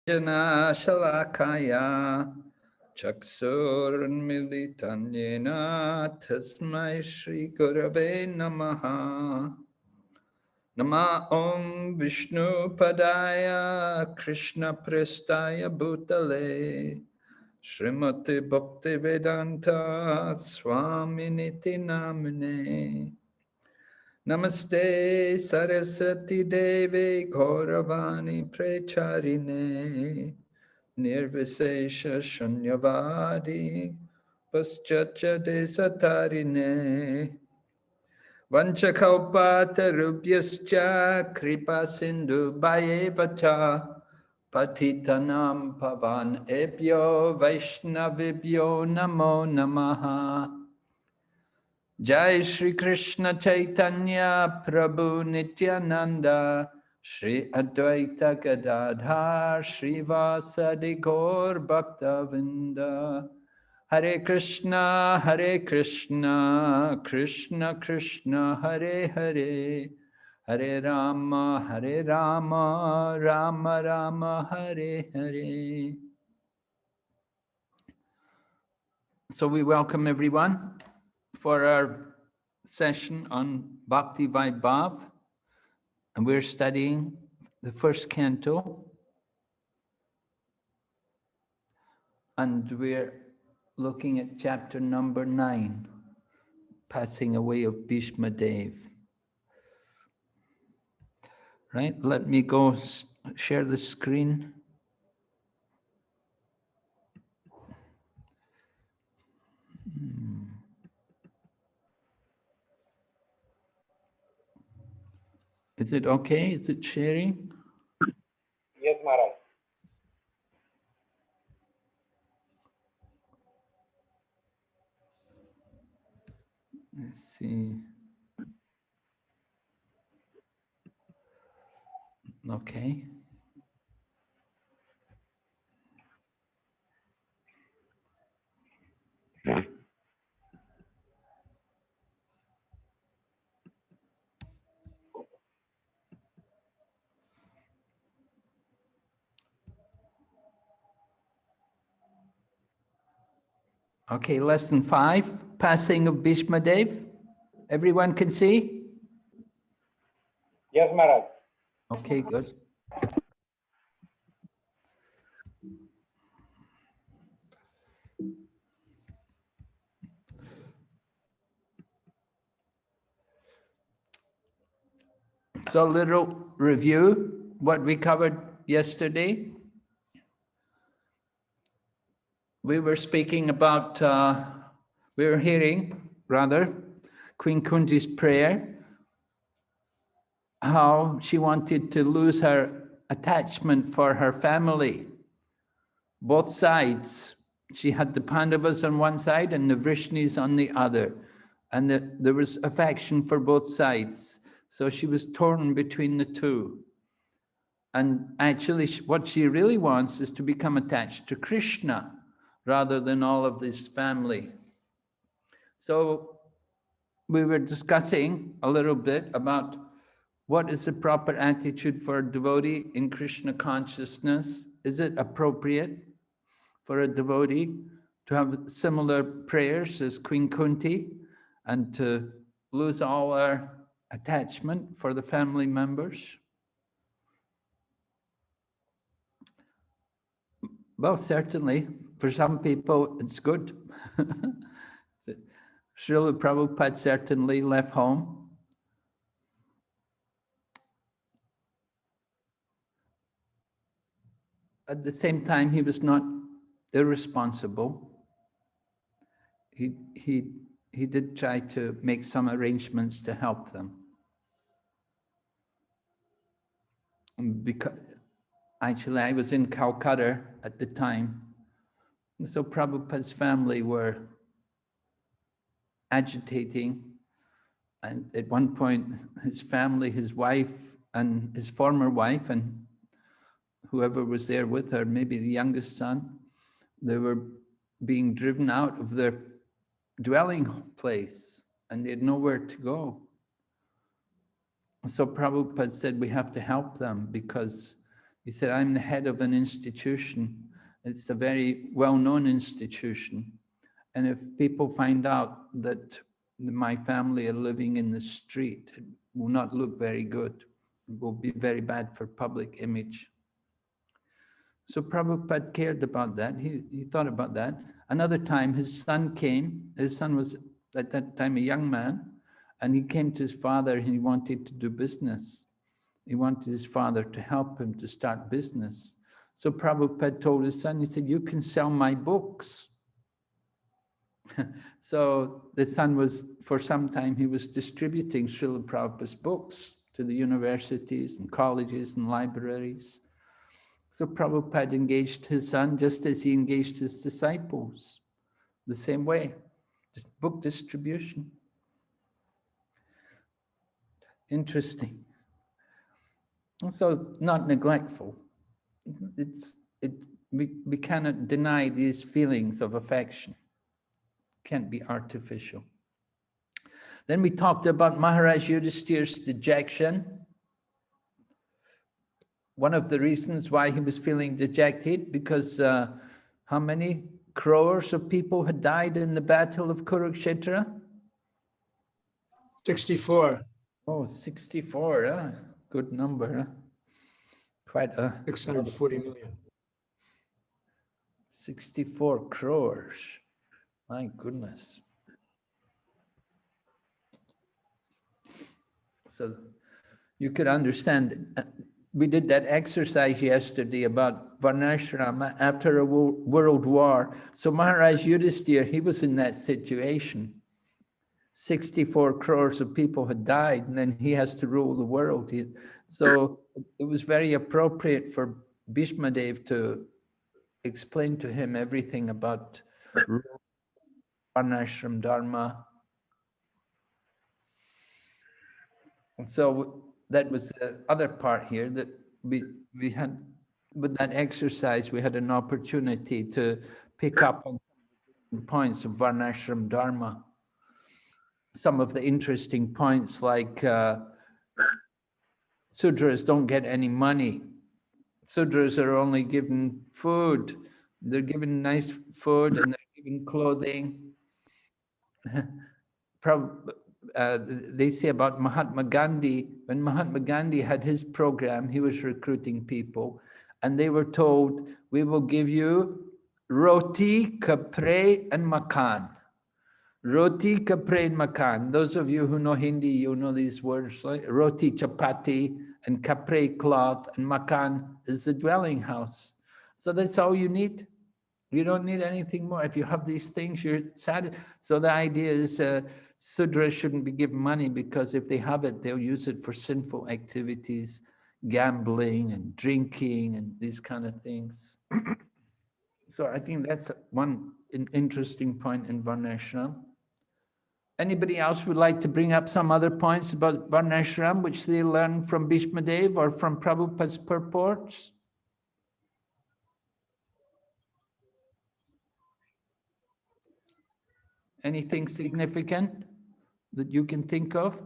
Jana Shalakaya Chaksurmilitan Yena Tasmai Shri Gurave Namaha. Nama Om Vishnu Padaya Krishna Prestaya Bhutale Srimati Bhakti Vedanta Swaminiti Namine. Namaste Saraswati Devi Gauravani Precharine Nirvisesha Shunyavadi Paschatcha Desatarine Vanchakalpatarubhyascha Kripa Sindhu Bhayevacha Patitanam Pavan Ebhyo Vaishnavibhyo Namo Namaha. Jai Shri Krishna Chaitanya Prabhu Nityananda Shri Advaita Gadadhar Shri Vasadi Gaur Bhaktavinda. Hare Krishna Krishna Krishna Hare Hare Hare Rama Rama Rama Hare Hare. So we welcome everyone for our session on Bhakti Vaibhava, and we're studying the first canto, and we're looking at chapter number 9, Passing Away of Bhīṣmadeva. Right, let me go share the screen. Is it okay? Is it sharing? Yes, Maharaj. Let's see. Okay. Okay, lesson 5, Passing of Bhīṣmadeva. Everyone can see? Yes, Maharaj. Okay, good. So a little review, what we covered yesterday. We were speaking about, we were hearing, rather, Queen Kunti's prayer, how she wanted to lose her attachment for her family. Both sides. She had the Pandavas on one side and the Vrishnis on the other. And there was affection for both sides. So she was torn between the two. And actually, what she really wants is to become attached to Kṛṣṇa rather than all of this family. So we were discussing a little bit about what is the proper attitude for a devotee in Kṛṣṇa consciousness. Is it appropriate for a devotee to have similar prayers as Queen Kunti and to lose all our attachment for the family members? Well, certainly, for some people, it's good. Srila Prabhupada certainly left home. At the same time, he was not irresponsible. He did try to make some arrangements to help them. Because actually, I was in Calcutta at the time, so Prabhupada's family were agitating, and at one point, his family, his wife, and his former wife, and whoever was there with her, maybe the youngest son, they were being driven out of their dwelling place, and they had nowhere to go. So Prabhupada said, we have to help them because He said, I'm the head of an institution. It's a very well-known institution. And if people find out that my family are living in the street, it will not look very good. It will be very bad for public image. So Prabhupada cared about that. He thought about that. Another time his son came. His son was at that time a young man, and he came to his father and he wanted to do business. He wanted his father to help him to start business. So Prabhupada told his son, he said, you can sell my books. So the son was, for some time, he was distributing Srila Prabhupada's books to the universities and colleges and libraries. So Prabhupada engaged his son just as he engaged his disciples, the same way, just book distribution. Interesting. So not neglectful. We cannot deny these feelings of affection. Can't be artificial. Then we talked about Maharaj Yudhishthira's dejection. One of the reasons why he was feeling dejected, because how many crores of people had died in the battle of Kurukshetra? 64. Oh, 64, huh? Good number, huh? Quite a... 640 million. 64 crores. My goodness. So you could understand, we did that exercise yesterday about Varnashrama after a world war. So Maharaj Yudhishthira, he was in that situation. 64 crores of people had died, and then he has to rule the world. So it was very appropriate for Bhīṣmadeva to explain to him everything about Varnashram Dharma. And so that was the other part here, that we had, with that exercise, we had an opportunity to pick up on points of Varnashram Dharma. Some of the interesting points, like Sudras don't get any money. Sudras are only given food. They're given nice food and they're given clothing. They say about Mahatma Gandhi, when Mahatma Gandhi had his program, he was recruiting people, and they were told, we will give you roti, kapre, and makan. Roti, kapre, and makan. Those of you who know Hindi, you know these words, like roti, chapati, and kapre, cloth, and makan is the dwelling house. So that's all you need. You don't need anything more. If you have these things, you're sad. So the idea is Sudras shouldn't be given money, because if they have it, they'll use it for sinful activities, gambling and drinking and these kind of things. So I think that's one interesting point in Varnashram. Anybody else would like to bring up some other points about Varnashram, which they learned from Bhīṣmadeva or from Prabhupada's purports? Anything significant that you can think of?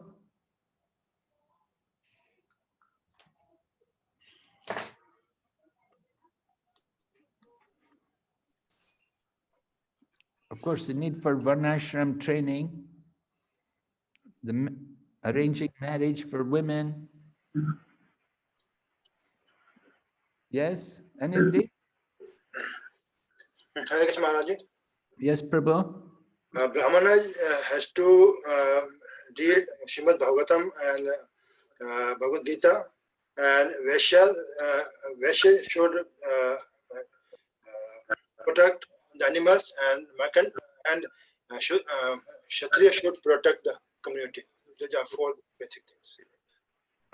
Of course, the need for Varnashram training, the arranging marriage for women. Yes, anybody? Hare Krishna Maharaj. Yes, Prabhu? Brahmana has to read Srimad Bhagavatam and Bhagavad Gita, and Vaishya should protect the animals, and Kshatriya should protect the community. These are four basic things.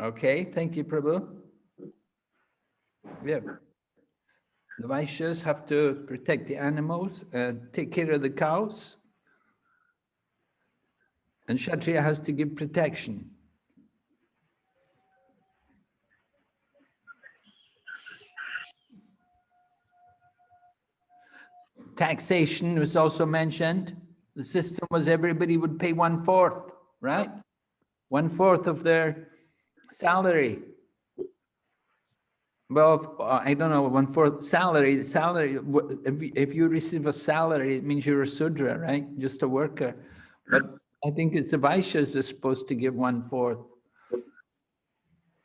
Okay, thank you, Prabhu. Yeah. The Vaishyas have to protect the animals and take care of the cows. And Kshatriya has to give protection. Taxation was also mentioned. The system was everybody would pay 1/4, right? 1/4 of their salary. Well, I don't know, 1/4 salary. Salary. If you receive a salary, it means you're a Sudra, right? Just a worker. But I think it's the Vaishyas are supposed to give 1/4.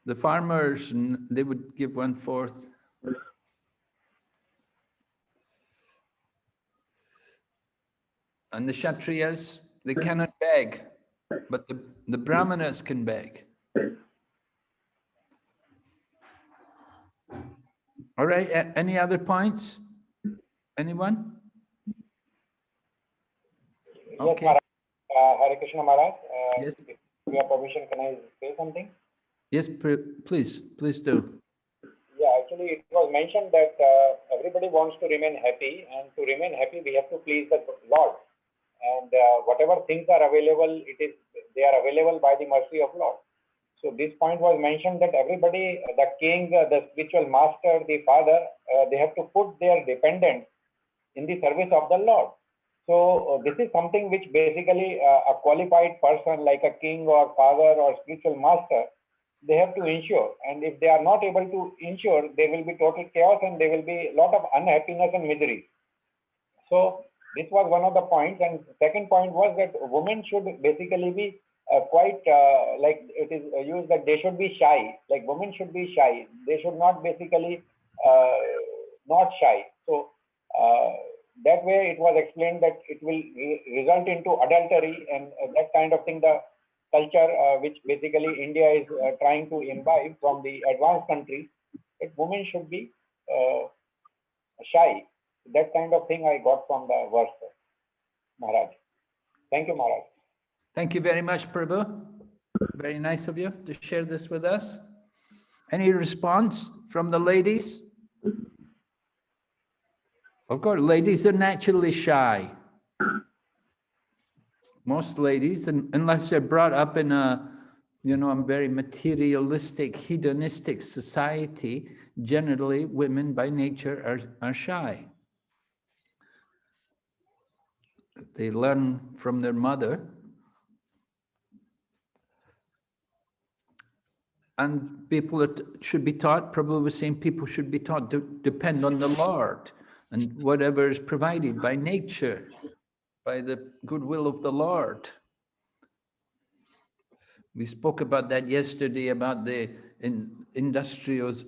The farmers, they would give 1/4. And the Kshatriyas, they cannot beg, but the Brahmanas can beg. All right, any other points? Anyone? Yes, Maharaj. Hare Krishna Maharaj. Yes. If you have permission, can I say something? Yes, please do. Yeah, actually, it was mentioned that everybody wants to remain happy, and to remain happy, we have to please the Lord. And whatever things are available, they are available by the mercy of Lord. So this point was mentioned that everybody, the king, the spiritual master, the father, they have to put their dependents in the service of the Lord. So this is something which basically a qualified person like a king or father or spiritual master, they have to ensure. And if they are not able to ensure, there will be total chaos and there will be a lot of unhappiness and misery. So this was one of the points. And second point was that women should basically be quite like it is used that they should be shy. Like women should be shy. They should not basically not shy. So that way it was explained that it will result into adultery and that kind of thing. The culture which basically India is trying to imbibe from the advanced countries, that women should be shy. That kind of thing I got from the verse, Maharaj. Thank you, Maharaj. Thank you very much, Prabhu. Very nice of you to share this with us. Any response from the ladies? Of course, ladies are naturally shy. Most ladies, unless they're brought up in a very materialistic, hedonistic society, generally women by nature are shy. They learn from their mother. And people should be taught, Prabhu was saying people should be taught to depend on the Lord and whatever is provided by nature, by the goodwill of the Lord. We spoke about that yesterday, about the industries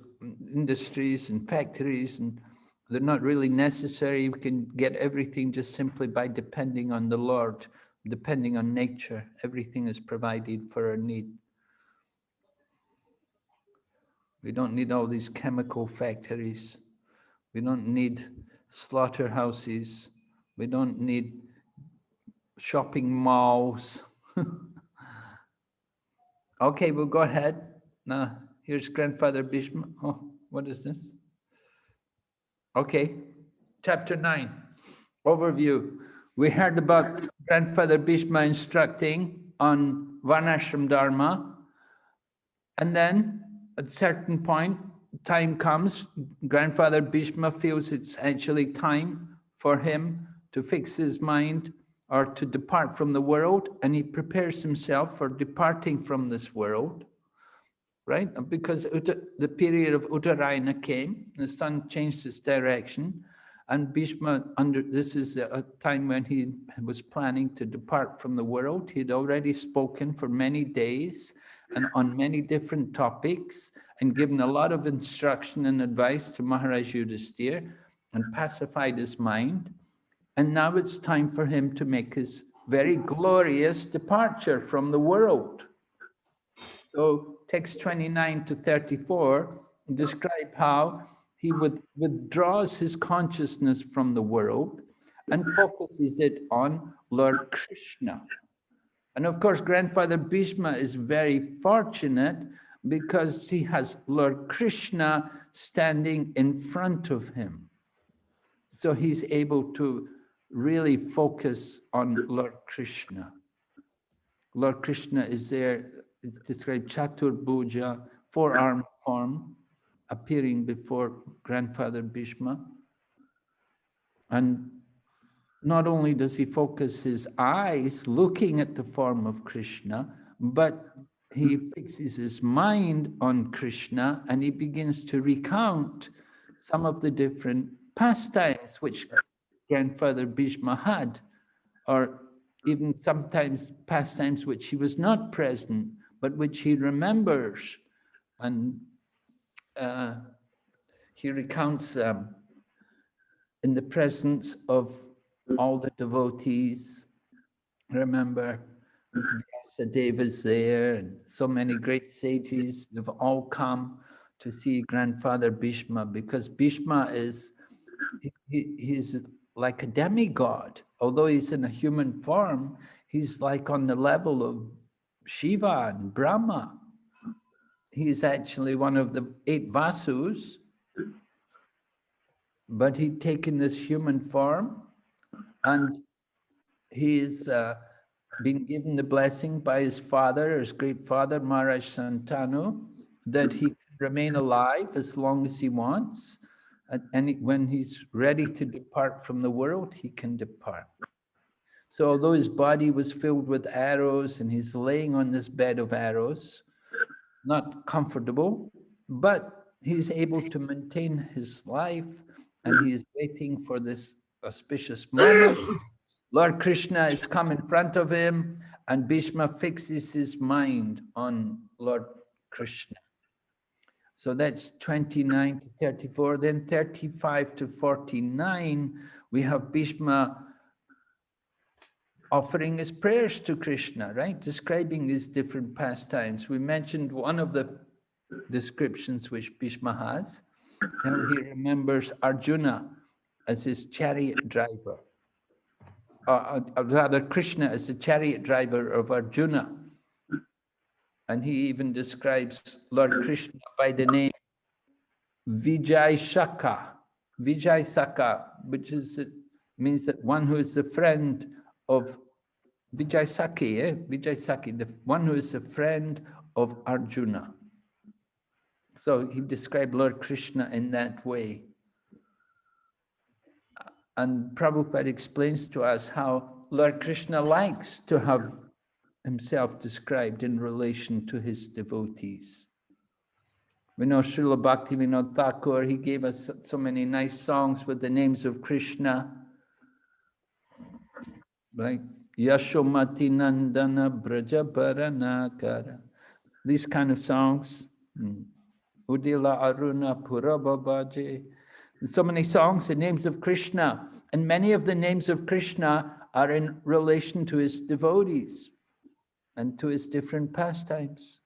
and factories, and they're not really necessary. We can get everything just simply by depending on the Lord, depending on nature. Everything is provided for our need. We don't need all these chemical factories. We don't need slaughterhouses. We don't need shopping malls. Okay, we'll go ahead. Now, here's Grandfather Bhīṣma. Oh, what is this? Okay, chapter 9, overview. We heard about Grandfather Bhīṣma instructing on Varnashram Dharma. And then at a certain point, time comes, Grandfather Bhīṣma feels it's actually time for him to fix his mind or to depart from the world, and he prepares himself for departing from this world, right? Because the period of Uttarayana came, the sun changed its direction, and Bhīṣma, this is a time when he was planning to depart from the world. He'd already spoken for many days and on many different topics and given a lot of instruction and advice to Maharaj Yudhisthira and pacified his mind. And now it's time for him to make his very glorious departure from the world. So text 29 to 34 describe how he withdraws his consciousness from the world and focuses it on Lord Kṛṣṇa. And of course, Grandfather Bhīṣma is very fortunate because he has Lord Kṛṣṇa standing in front of him. So he's able to really focus on Lord Kṛṣṇa. Lord Kṛṣṇa is there, it's described Chaturbhuja, four-armed form, appearing before Grandfather Bhīṣma. And not only does he focus his eyes looking at the form of Kṛṣṇa, but he fixes his mind on Krishna and he begins to recount some of the different pastimes which grandfather Bhīṣma had, or even sometimes pastimes which he was not present, but which he remembers. And he recounts them in the presence of all the devotees. Remember, Vyasadeva is there, and so many great sages have all come to see grandfather Bhīṣma, because Bhīṣma is, he's like a demigod. Although he's in a human form, he's like on the level of Shiva and Brahma. He's actually one of the 8 Vasus, but he'd taken this human form, and he's been given the blessing by his father, his great father, Maharaj Santanu, that he can remain alive as long as he wants. And when he's ready to depart from the world, he can depart. So although his body was filled with arrows and he's laying on this bed of arrows, not comfortable, but he's able to maintain his life, and he is waiting for this auspicious moment. Lord Krishna has come in front of him, and Bhīṣma fixes his mind on Lord Krishna. So that's 29 to 34. Then 35 to 49, we have Bhīṣma offering his prayers to Krishna, right? Describing his different pastimes. We mentioned one of the descriptions which Bhīṣma has, how he remembers Arjuna as his chariot driver. Rather, Krishna as the chariot driver of Arjuna. And he even describes Lord Krishna by the name Vijay Shaka, which means that one who is the friend of Vijay Saki, the one who is the friend of Arjuna. So he described Lord Krishna in that way. And Prabhupada explains to us how Lord Krishna likes to have himself described in relation to his devotees. We know Srila Bhaktivinoda Thakur, he gave us so many nice songs with the names of Krishna, like Yashomati Nandana Braja Paranakara, these kind of songs. Udila Aruna Purababaje. So many songs, the names of Krishna, and many of the names of Krishna are in relation to his devotees and to his different pastimes.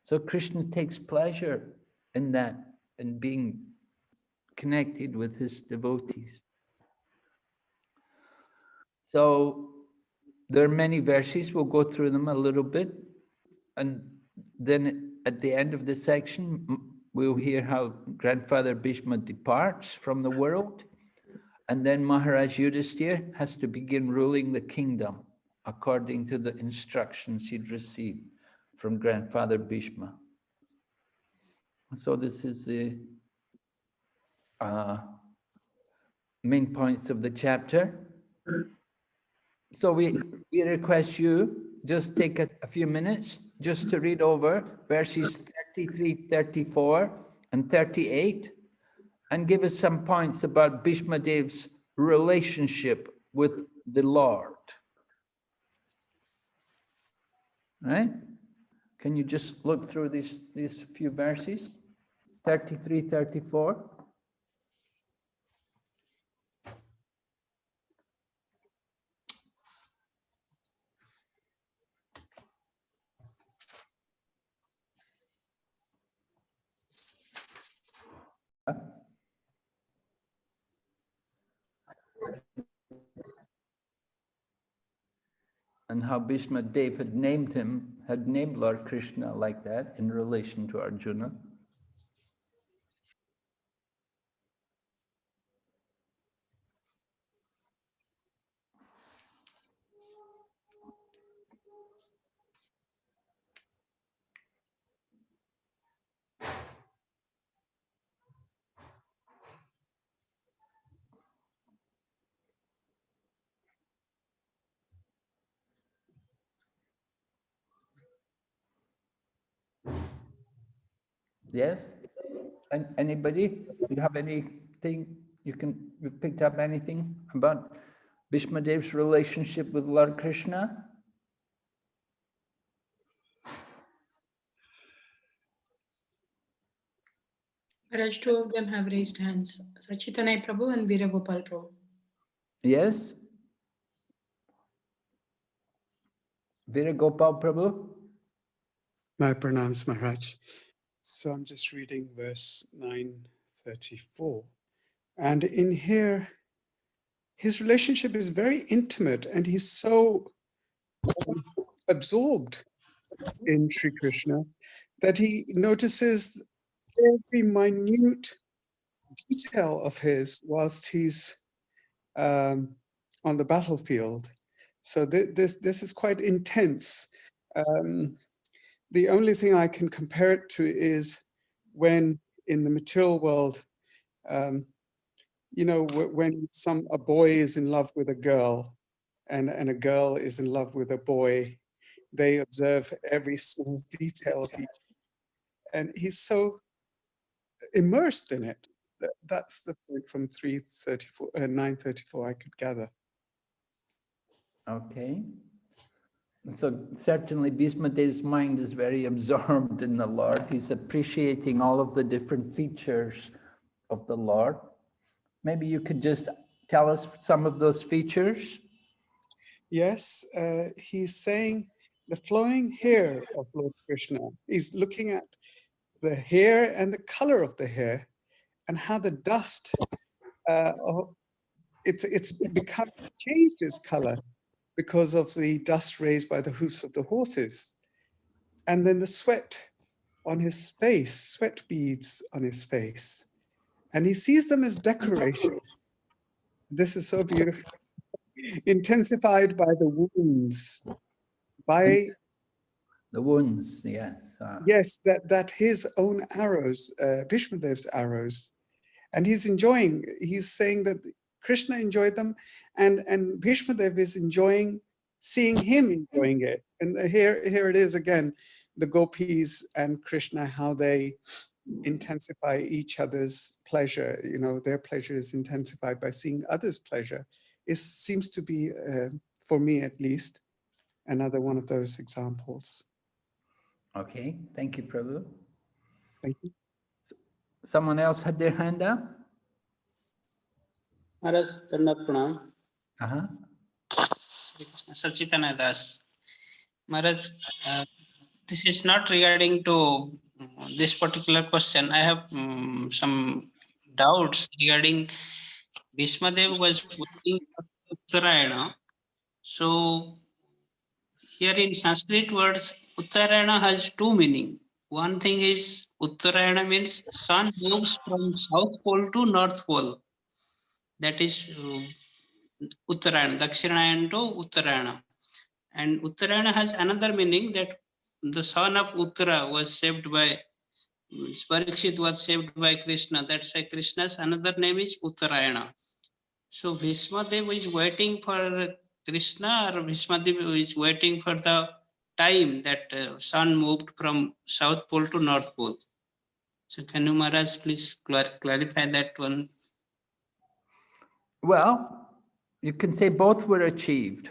So Krishna takes pleasure in that, in being connected with his devotees. So there are many verses, we'll go through them a little bit, and then at the end of the section, we'll hear how grandfather Bhīṣma departs from the world, and then Maharaj Yudhisthira has to begin ruling the kingdom according to the instructions he'd received from grandfather Bhīṣma. So this is the main points of the chapter. So we request you just take a few minutes just to read over verses 33, 34, and 38, and give us some points about Bhīṣmadeva's relationship with the Lord. Right? Can you just look through these few verses? 33, 34. And how Bhīṣmadeva had named Lord Krishna like that in relation to Arjuna. Yes? And anybody? Do you have anything you've picked up anything about Bhīṣmadev's relationship with Lord Krishna? Maharaj, two of them have raised hands. Sachitanaya Prabhu and Veera Gopal Prabhu. Yes? Veera Gopal Prabhu? My pranams, Maharaj. So I'm just reading verse 934. And in here, his relationship is very intimate and he's so absorbed in Sri Krishna that he notices every minute detail of his whilst he's on the battlefield. So this is quite intense. The only thing I can compare it to is when in the material world, you know, when a boy is in love with a girl and a girl is in love with a boy, they observe every small detail of each. And he's so immersed in it. That's the point from 934 I could gather. Okay. So certainly Bhīṣmadev's mind is very absorbed in the Lord. He's appreciating all of the different features of the Lord. Maybe you could just tell us some of those features? Yes, he's saying the flowing hair of Lord Krishna. He's looking at the hair and the color of the hair and how the dust, it's become changed its color because of the dust raised by the hoofs of the horses. And then the sweat on his face, sweat beads on his face. And he sees them as decoration. This is so beautiful. Intensified by the wounds, by the wounds, yes. Yes, that his own arrows, Bhīṣmadev's arrows, and he's saying that Krishna enjoyed them, and Bhīṣmadev is enjoying seeing him enjoying it. And here it is again, the gopis and Krishna, how they intensify each other's pleasure. You know, their pleasure is intensified by seeing others' pleasure. It seems to be, for me at least, another one of those examples. Okay, thank you, Prabhu. Thank you. Someone else had their hand up? Maharaj, Danda Pranam. Sachitanaya Das. Maharaj, this is not regarding to this particular question. I have some doubts regarding Bhīṣmadeva was waiting for Uttarayana. So here in Sanskrit words, Uttarayana has two meaning. One thing is Uttarayana means sun moves from south pole to north pole. That is Uttarayana, Dakshinayana to Uttarayana. And Uttarayana has another meaning that the son of Uttara was saved by, Parikshit was saved by Kṛṣṇa. That's why Krishna's another name is Uttarayana. So Bhīṣmadeva is waiting for Kṛṣṇa, or Bhīṣmadeva is waiting for the time that sun moved from south pole to north pole. So can you, Maharaj, please clarify that one? Well, you can say both were achieved.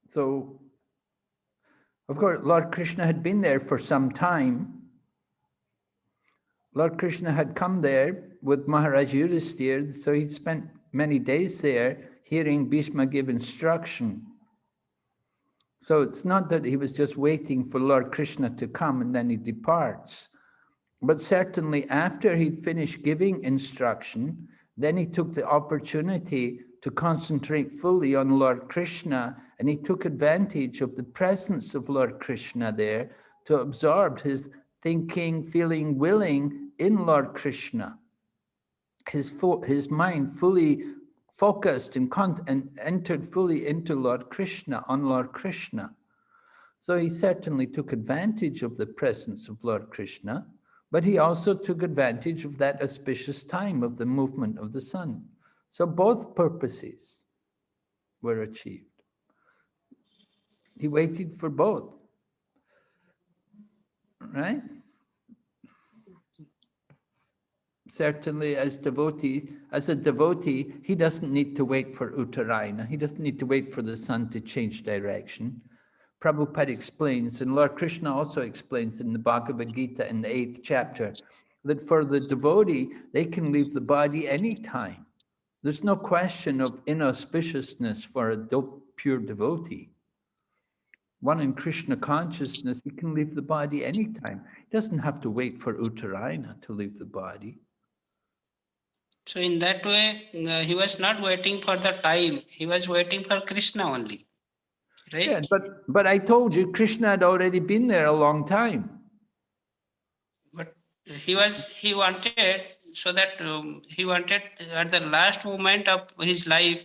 So, of course, Lord Krishna had been there for some time. Lord Krishna had come there with Maharaj Yudhisthira, so he spent many days there hearing Bhīṣma give instruction. So it's not that he was just waiting for Lord Krishna to come and then he departs. But certainly after he'd finished giving instruction, then he took the opportunity to concentrate fully on Lord Krishna, and he took advantage of the presence of Lord Krishna there to absorb his thinking, feeling, willing in Lord Krishna. His mind fully focused and entered fully into Lord Krishna, on Lord Krishna. So he certainly took advantage of the presence of Lord Krishna, but he also took advantage of that auspicious time of the movement of the sun. So both purposes were achieved. He waited for both, right? Certainly as a devotee, he doesn't need to wait for Uttarayana. He doesn't need to wait for the sun to change direction. Prabhupada explains, and Lord Kṛṣṇa also explains in the Bhagavad Gita in the 8th chapter, that for the devotee, they can leave the body anytime. There's no question of inauspiciousness for a pure devotee. One in Krishna consciousness, he can leave the body anytime. He doesn't have to wait for Uttarayana to leave the body. So in that way, he was not waiting for the time. He was waiting for Kṛṣṇa only, right? Yeah, but I told you, Krishna had already been there a long time. But he wanted, so that he wanted at the last moment of his life,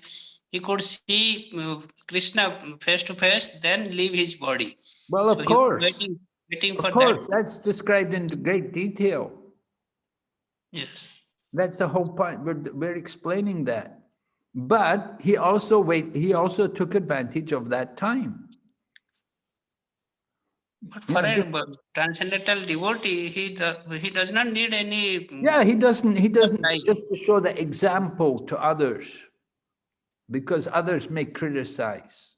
he could see Kṛṣṇa face to face, then leave his body. Well, of So course. he was waiting for Of course, that. that's described in great detail. Yes. That's the whole point. We're explaining that. But he also took advantage of that time. But for a transcendental devotee, he does not need any. Yeah, he doesn't time. just to show the example to others, because others may criticize.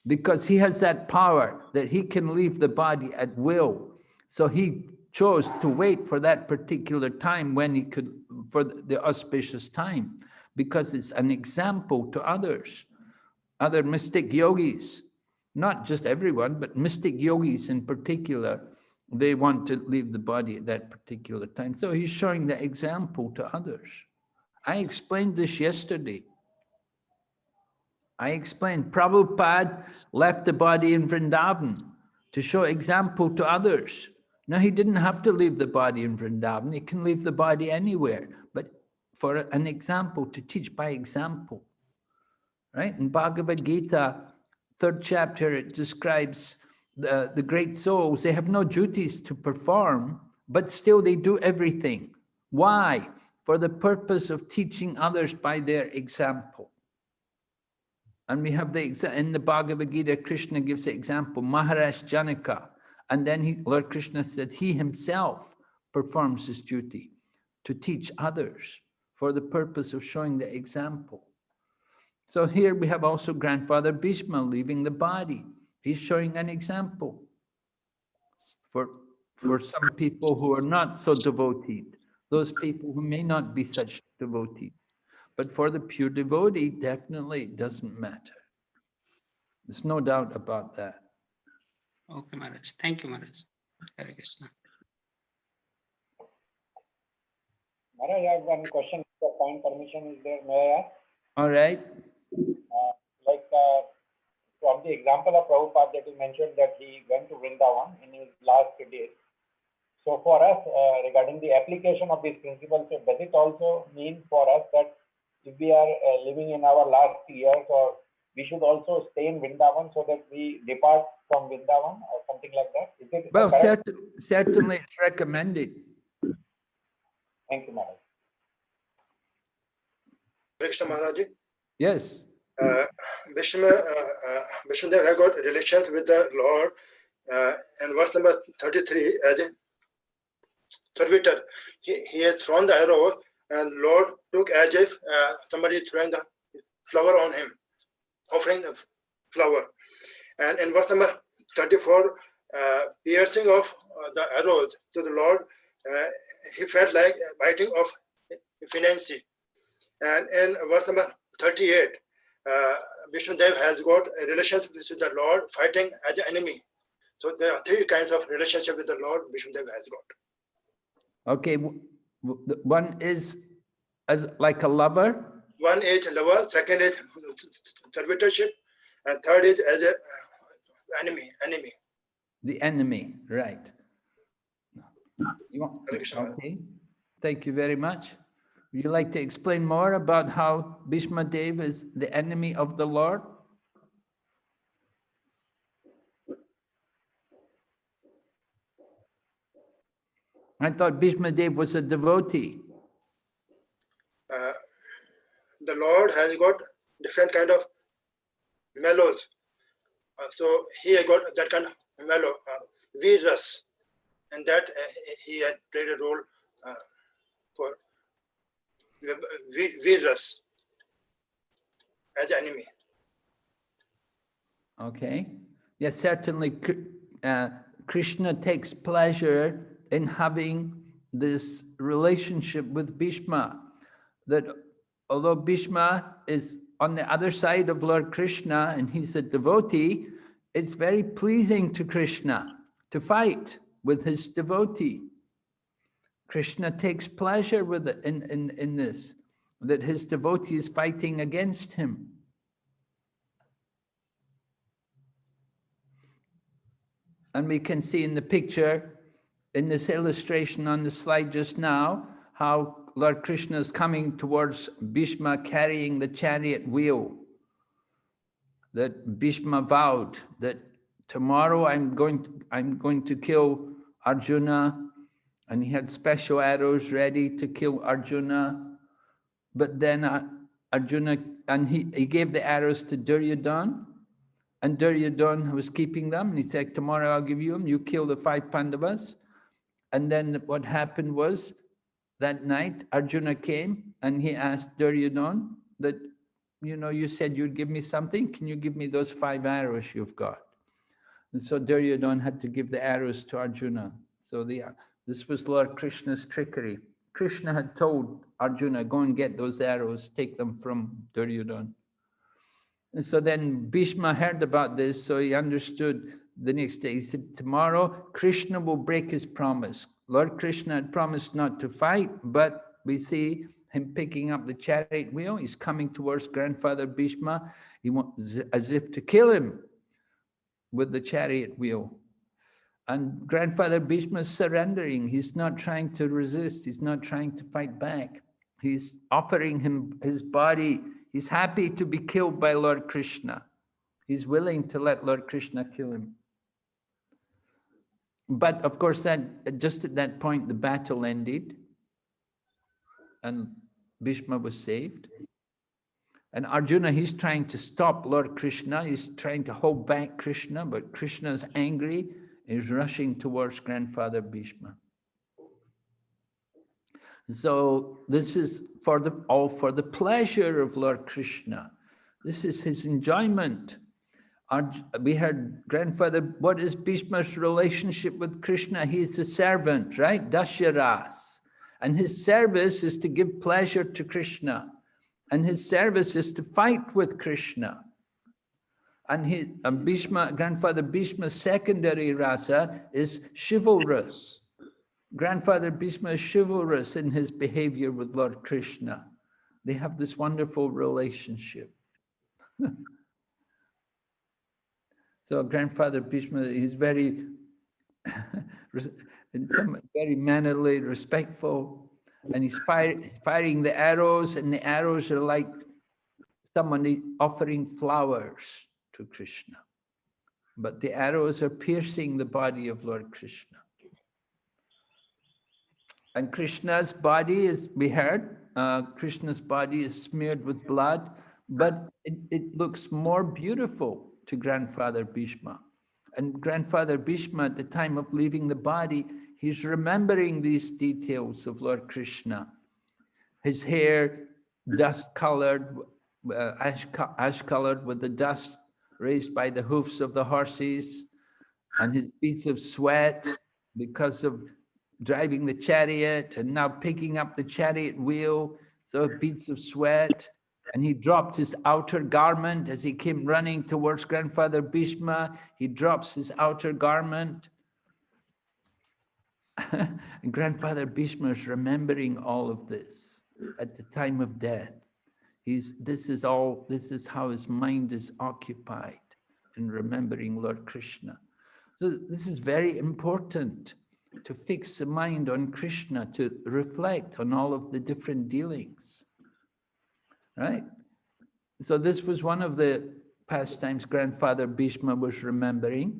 Because he has that power that he can leave the body at will. So he chose to wait for that particular time when he could, for the auspicious time, because it's an example to others, other mystic yogis, not just everyone, but mystic yogis in particular, they want to leave the body at that particular time. So he's showing the example to others. I explained this yesterday. I explained Prabhupada left the body in Vrindavan to show example to others. Now, he didn't have to leave the body in Vrindavan. He can leave the body anywhere, but for an example, to teach by example. Right? In Bhagavad Gita, 3rd chapter, it describes the great souls. They have no duties to perform, but still they do everything. Why? For the purpose of teaching others by their example. And we have in the Bhagavad Gita, Krishna gives the example, Maharaj Janaka. And then Lord Krishna said he himself performs his duty to teach others for the purpose of showing the example. So here we have also Grandfather Bhīṣma leaving the body. He's showing an example for some people who are not so devoted, those people who may not be such devotees. But for the pure devotee, definitely it doesn't matter. There's no doubt about that. Okay, Maharaj. Thank you, Maharaj. Hare Krishna. Maharaj, I have one question. The point permission is there. May I ask? All right. From the example of Prabhupada that you mentioned that he went to Vrindavan in his last days. So for us, regarding the application of these principles, does it also mean for us that if we are living in our last years, or we should also stay in Vrindavan so that we depart from Vrindavan or something like that? Is it Well, correct? certainly it's recommended. Thank you, Maharaj. Kṛṣṇa Maharaj, Yes. Bhīṣmadeva had got relations with the Lord, and verse number 33, as a servitor, he had thrown the arrow, and Lord took as if somebody throwing the flower on him, offering the flower. And in verse number 34, piercing of the arrows to the Lord, he felt like biting of Financy. And in verse number 38, Bhīṣmadeva has got a relationship with the Lord, fighting as an enemy. So there are 3 kinds of relationship with the Lord Bhīṣmadeva has got. Okay, one is as like a lover. One is lover, second is servitorship, and third is as an enemy. The enemy, right. Okay, thank you very much. Would you like to explain more about how Bhīṣmadeva is the enemy of the Lord? I thought Bhīṣmadeva was a devotee. The Lord has got different kind of mellows. So he has got that kind of mellow, Veeras, and that he had played a role for Veeras as enemy. Okay. Yes, certainly Kṛṣṇa takes pleasure in having this relationship with Bhīṣma. That although Bhīṣma is on the other side of Lord Kṛṣṇa and he's a devotee, it's very pleasing to Kṛṣṇa to fight with his devotee. Kṛṣṇa takes pleasure with it in this, that his devotee is fighting against him. And we can see in the picture, in this illustration on the slide just now, how Lord Kṛṣṇa is coming towards Bhīṣma carrying the chariot wheel. That Bhīṣma vowed that tomorrow I'm going to kill Arjuna, and he had special arrows ready to kill Arjuna. But then Arjuna, and he gave the arrows to Duryodhana, and Duryodhana was keeping them, and he said, tomorrow I'll give you them, you kill the 5 Pandavas. And then what happened was, that night Arjuna came and he asked Duryodhana that, you said you'd give me something, can you give me those 5 arrows you've got? And so Duryodhana had to give the arrows to Arjuna. So this was Lord Kṛṣṇa's trickery. Kṛṣṇa had told Arjuna, go and get those arrows, take them from Duryodhana. And so then Bhīṣma heard about this, so he understood the next day. He said, tomorrow Kṛṣṇa will break his promise. Lord Kṛṣṇa had promised not to fight, but we see him picking up the chariot wheel. He's coming towards grandfather Bhīṣma. He wants as if to kill him with the chariot wheel. And grandfather Bhīṣma is surrendering. He's not trying to resist. He's not trying to fight back. He's offering him his body. He's happy to be killed by Lord Kṛṣṇa. He's willing to let Lord Kṛṣṇa kill him. But of course, just at that point, the battle ended and Bhīṣma was saved. And Arjuna, he's trying to stop Lord Kṛṣṇa. He's trying to hold back Kṛṣṇa, but Kṛṣṇa is angry. He's rushing towards grandfather Bhīṣma. So this is all for the pleasure of Lord Kṛṣṇa. This is his enjoyment. We heard grandfather, what is Bhīṣma's relationship with Kṛṣṇa? He is a servant, right? Dasyaras. And his service is to give pleasure to Kṛṣṇa. And his service is to fight with Kṛṣṇa. And grandfather Bhīṣma's secondary rasa is chivalrous. Grandfather Bhīṣma is chivalrous in his behavior with Lord Kṛṣṇa. They have this wonderful relationship. So grandfather Bhīṣma is very, very mannerly, respectful, and he's firing the arrows, and the arrows are like someone offering flowers to Kṛṣṇa. But the arrows are piercing the body of Lord Kṛṣṇa. And Kṛṣṇa's body is, we heard, Kṛṣṇa's body is smeared with blood, but it looks more beautiful to grandfather Bhīṣma. And grandfather Bhīṣma, at the time of leaving the body, he's remembering these details of Lord Kṛṣṇa. His hair dust-colored, ash-colored with the dust raised by the hoofs of the horses, and his beads of sweat because of driving the chariot and now picking up the chariot wheel, so beads of sweat. And he dropped his outer garment as he came running towards grandfather Bhīṣma. He drops his outer garment. And grandfather Bhīṣma is remembering all of this at the time of death. This is how his mind is occupied in remembering Lord Kṛṣṇa. So this is very important, to fix the mind on Kṛṣṇa, to reflect on all of the different dealings. Right? So this was one of the pastimes grandfather Bhīṣma was remembering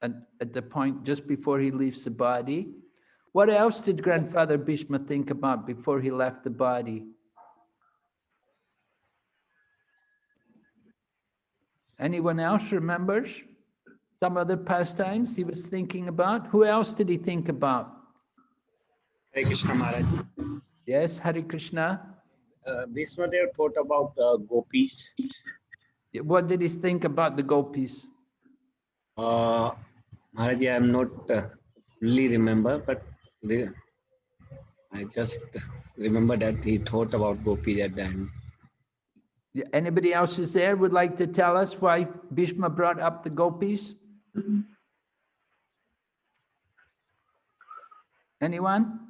at the point just before he leaves the body. What else did grandfather Bhīṣma think about before he left the body? Anyone else remembers some other pastimes he was thinking about? Who else did he think about? Hare Krishna Maharaj. Yes, Hare Krishna. Bhīṣmadeva thought about gopis. What did he think about the gopis? Maharaj, I am not really remember, but I just remember that he thought about gopis at that time. Anybody else is there would like to tell us why Bhishma brought up the gopis? Anyone?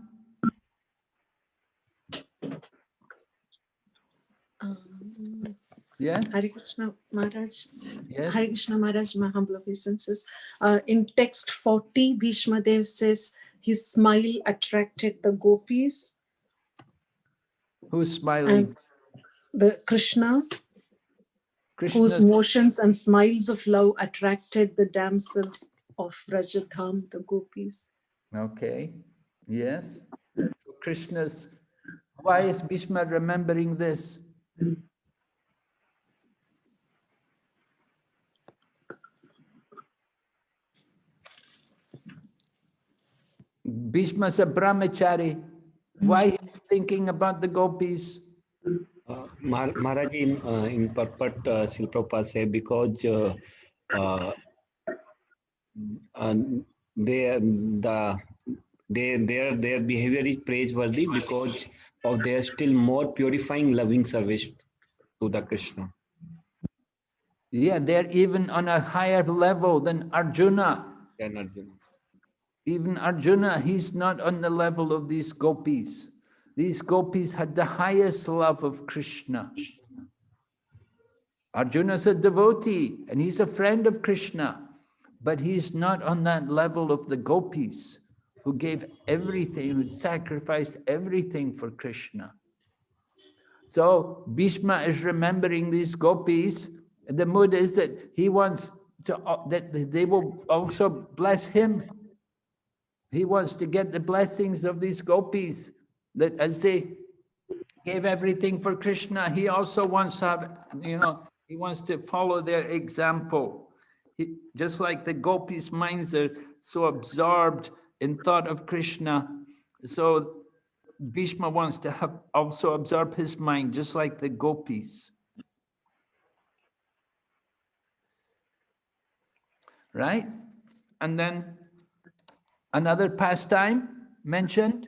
Yes. Hare Krishna Maharaj. Yes. Hare Krishna Maharaj, my humble obeisances. In text 40, Bhīṣmadeva says his smile attracted the gopis. Who's smiling? And the Kṛṣṇa, whose Krishna's motions and smiles of love attracted the damsels of Vrajadham, the gopis. okay. Yes. So Krishna's. Why is Bhishma remembering this? Bhishma's a brahmachari. Why he's thinking about the gopis? Maharaj, in purport, Srila Prabhupada said because their behavior is praiseworthy because of their still more purifying loving service to the Krishna. Yeah, they're even on a higher level than Arjuna. Then Arjuna. Even Arjuna, he's not on the level of these gopis. These gopis had the highest love of Krishna. Arjuna's a devotee and he's a friend of Krishna, but he's not on that level of the gopis who gave everything, who sacrificed everything for Krishna. So Bhishma is remembering these gopis. The mood is that he wants to, that they will also bless him. He wants to get the blessings of these gopis, that as they gave everything for Krishna, he also wants to have, he wants to follow their example. Just like the gopis' minds are so absorbed in thought of Krishna, so Bhishma wants to have also absorb his mind, just like the gopis. Right? And then another pastime mentioned.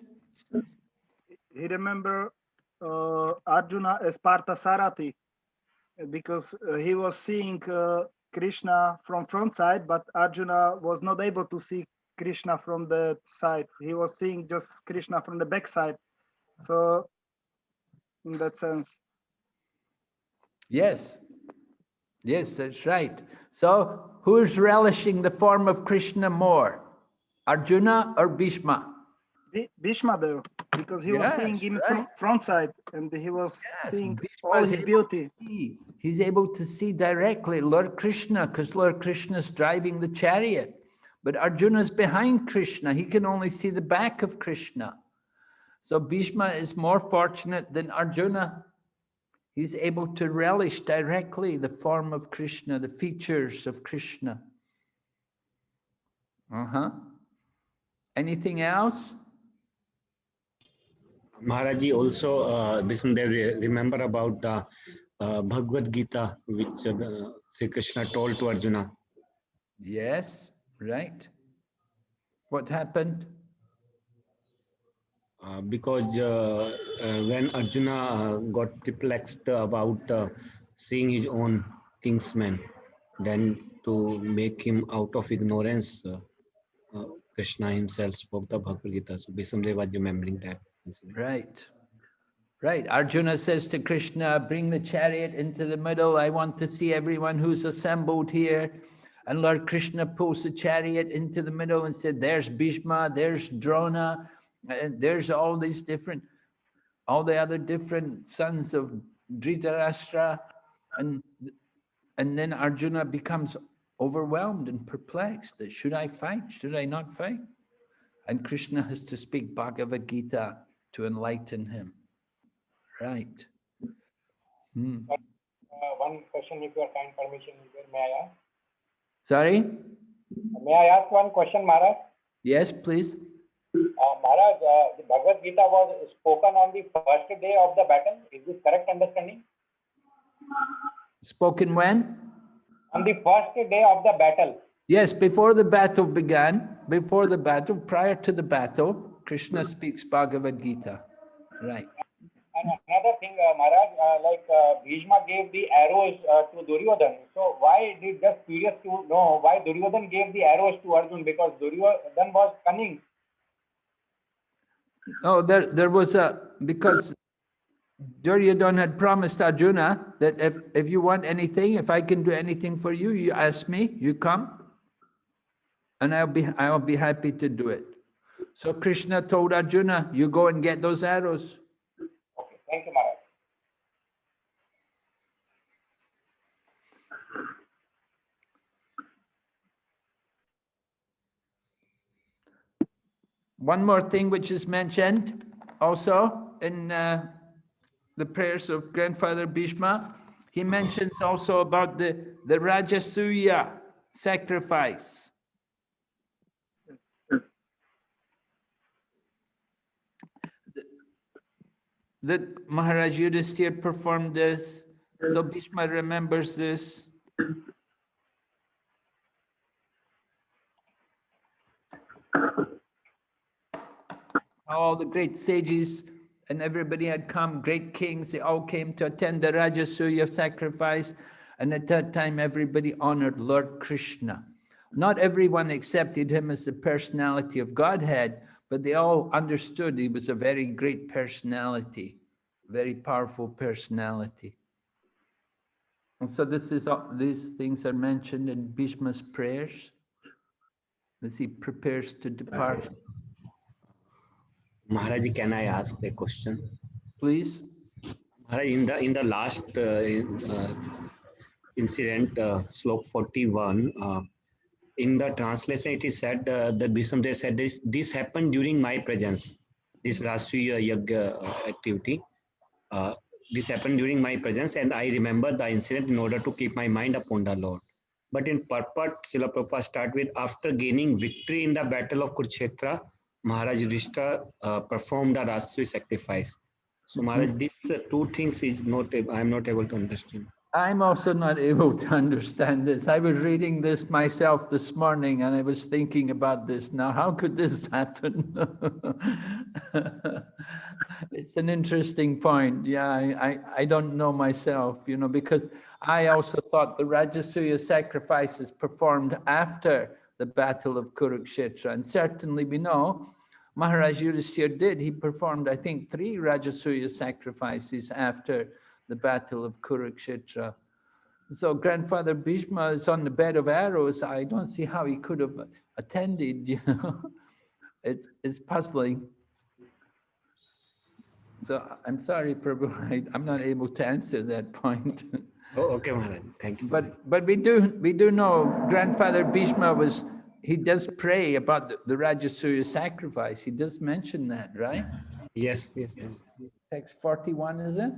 He remember Arjuna as Parthasarathi because he was seeing Krishna from front side, but Arjuna was not able to see Krishna from the side. He was seeing just Krishna from the back side. So in that sense. Yes. Yes, that's right. So who's relishing the form of Krishna more? Arjuna or Bhishma? Bhīṣmadeva, because he was seeing him from front side and he was seeing Bhishma all his beauty. He's able to see directly Lord Krishna because Lord Krishna is driving the chariot. But Arjuna's behind Krishna. He can only see the back of Krishna. So Bhishma is more fortunate than Arjuna. He's able to relish directly the form of Krishna, the features of Krishna. Anything else? Maharaji also, Bhīṣmadeva, remember about the Bhagavad Gita, which Sri Krishna told to Arjuna. Yes, right. What happened? Because when Arjuna got perplexed about seeing his own kinsman, then to make him out of ignorance, Krishna himself spoke the Bhagavad Gita. So Bhīṣmadeva was remembering that. Right. Right. Arjuna says to Krishna, bring the chariot into the middle. I want to see everyone who's assembled here. And Lord Krishna pulls the chariot into the middle and said, there's Bhishma, there's Drona, and there's all these different, all the other different sons of Dhritarashtra. And then Arjuna becomes overwhelmed and perplexed. That should I fight? Should I not fight? And Krishna has to speak Bhagavad Gita to enlighten him. Right. One question, with your kind permission, may I ask? Sorry? May I ask one question, Maharaj? Yes, please. Maharaj, the Bhagavad Gita was spoken on the first day of the battle. Is this correct understanding? Spoken when? On the first day of the battle. Yes, before the battle began, before the battle, prior to the battle, Krishna speaks Bhagavad Gita. Right. And another thing, Maharaj, like Bhīṣma gave the arrows to Duryodhan. So why did, just curious to know why Duryodhan gave the arrows to Arjun? Because Duryodhan was cunning. Oh, there was because Duryodhan had promised Arjuna that if you want anything, if I can do anything for you, you ask me, you come, and I'll be happy to do it. So Krishna told Arjuna, you go and get those arrows. Okay, thank you, Maharaj. One more thing which is mentioned also in the prayers of Grandfather Bhīṣma, he mentions also about the Rajasuya sacrifice. That Maharaj Yudhisthira performed this, so Bhīṣma remembers this. All the great sages and everybody had come, great kings, they all came to attend the Rajasuya sacrifice. And at that time, everybody honored Lord Kṛṣṇa. Not everyone accepted him as the personality of Godhead, but they all understood he was a very great personality, very powerful personality. And so these things are mentioned in Bhīṣma's prayers as he prepares to depart. Maharaj, can I ask a question? Please. Maharaj, in the last incident, slok 41, in the translation it is said that Bhīṣmadeva said this happened during my presence. This Rashtriya Yagya activity. This happened during my presence, and I remember the incident in order to keep my mind upon the Lord. But in purport, Srila Prabhupada start with, after gaining victory in the battle of Kurukshetra, Maharaj Yudhishthira performed the Rashtriya sacrifice. So Maharaj, these two things is not, I am not able to understand. I'm also not able to understand this. I was reading this myself this morning and I was thinking about this. Now, how could this happen? It's an interesting point. Yeah, I don't know myself, you know, because I also thought the Rajasuya sacrifice is performed after the Battle of Kurukshetra. And certainly we know Maharaj Yudhisthira did. He performed, I think, 3 Rajasuya sacrifices after the Battle of Kurukshetra. So Grandfather Bhīṣma is on the bed of arrows. I don't see how he could have attended, you know. It's puzzling. So I'm sorry, Prabhu, I'm not able to answer that point. Oh, okay, Maharaj. Thank you. But we do know Grandfather Bhīṣma he does pray about the Rajasuya sacrifice. He does mention that, right? Yes. Text 41, is it?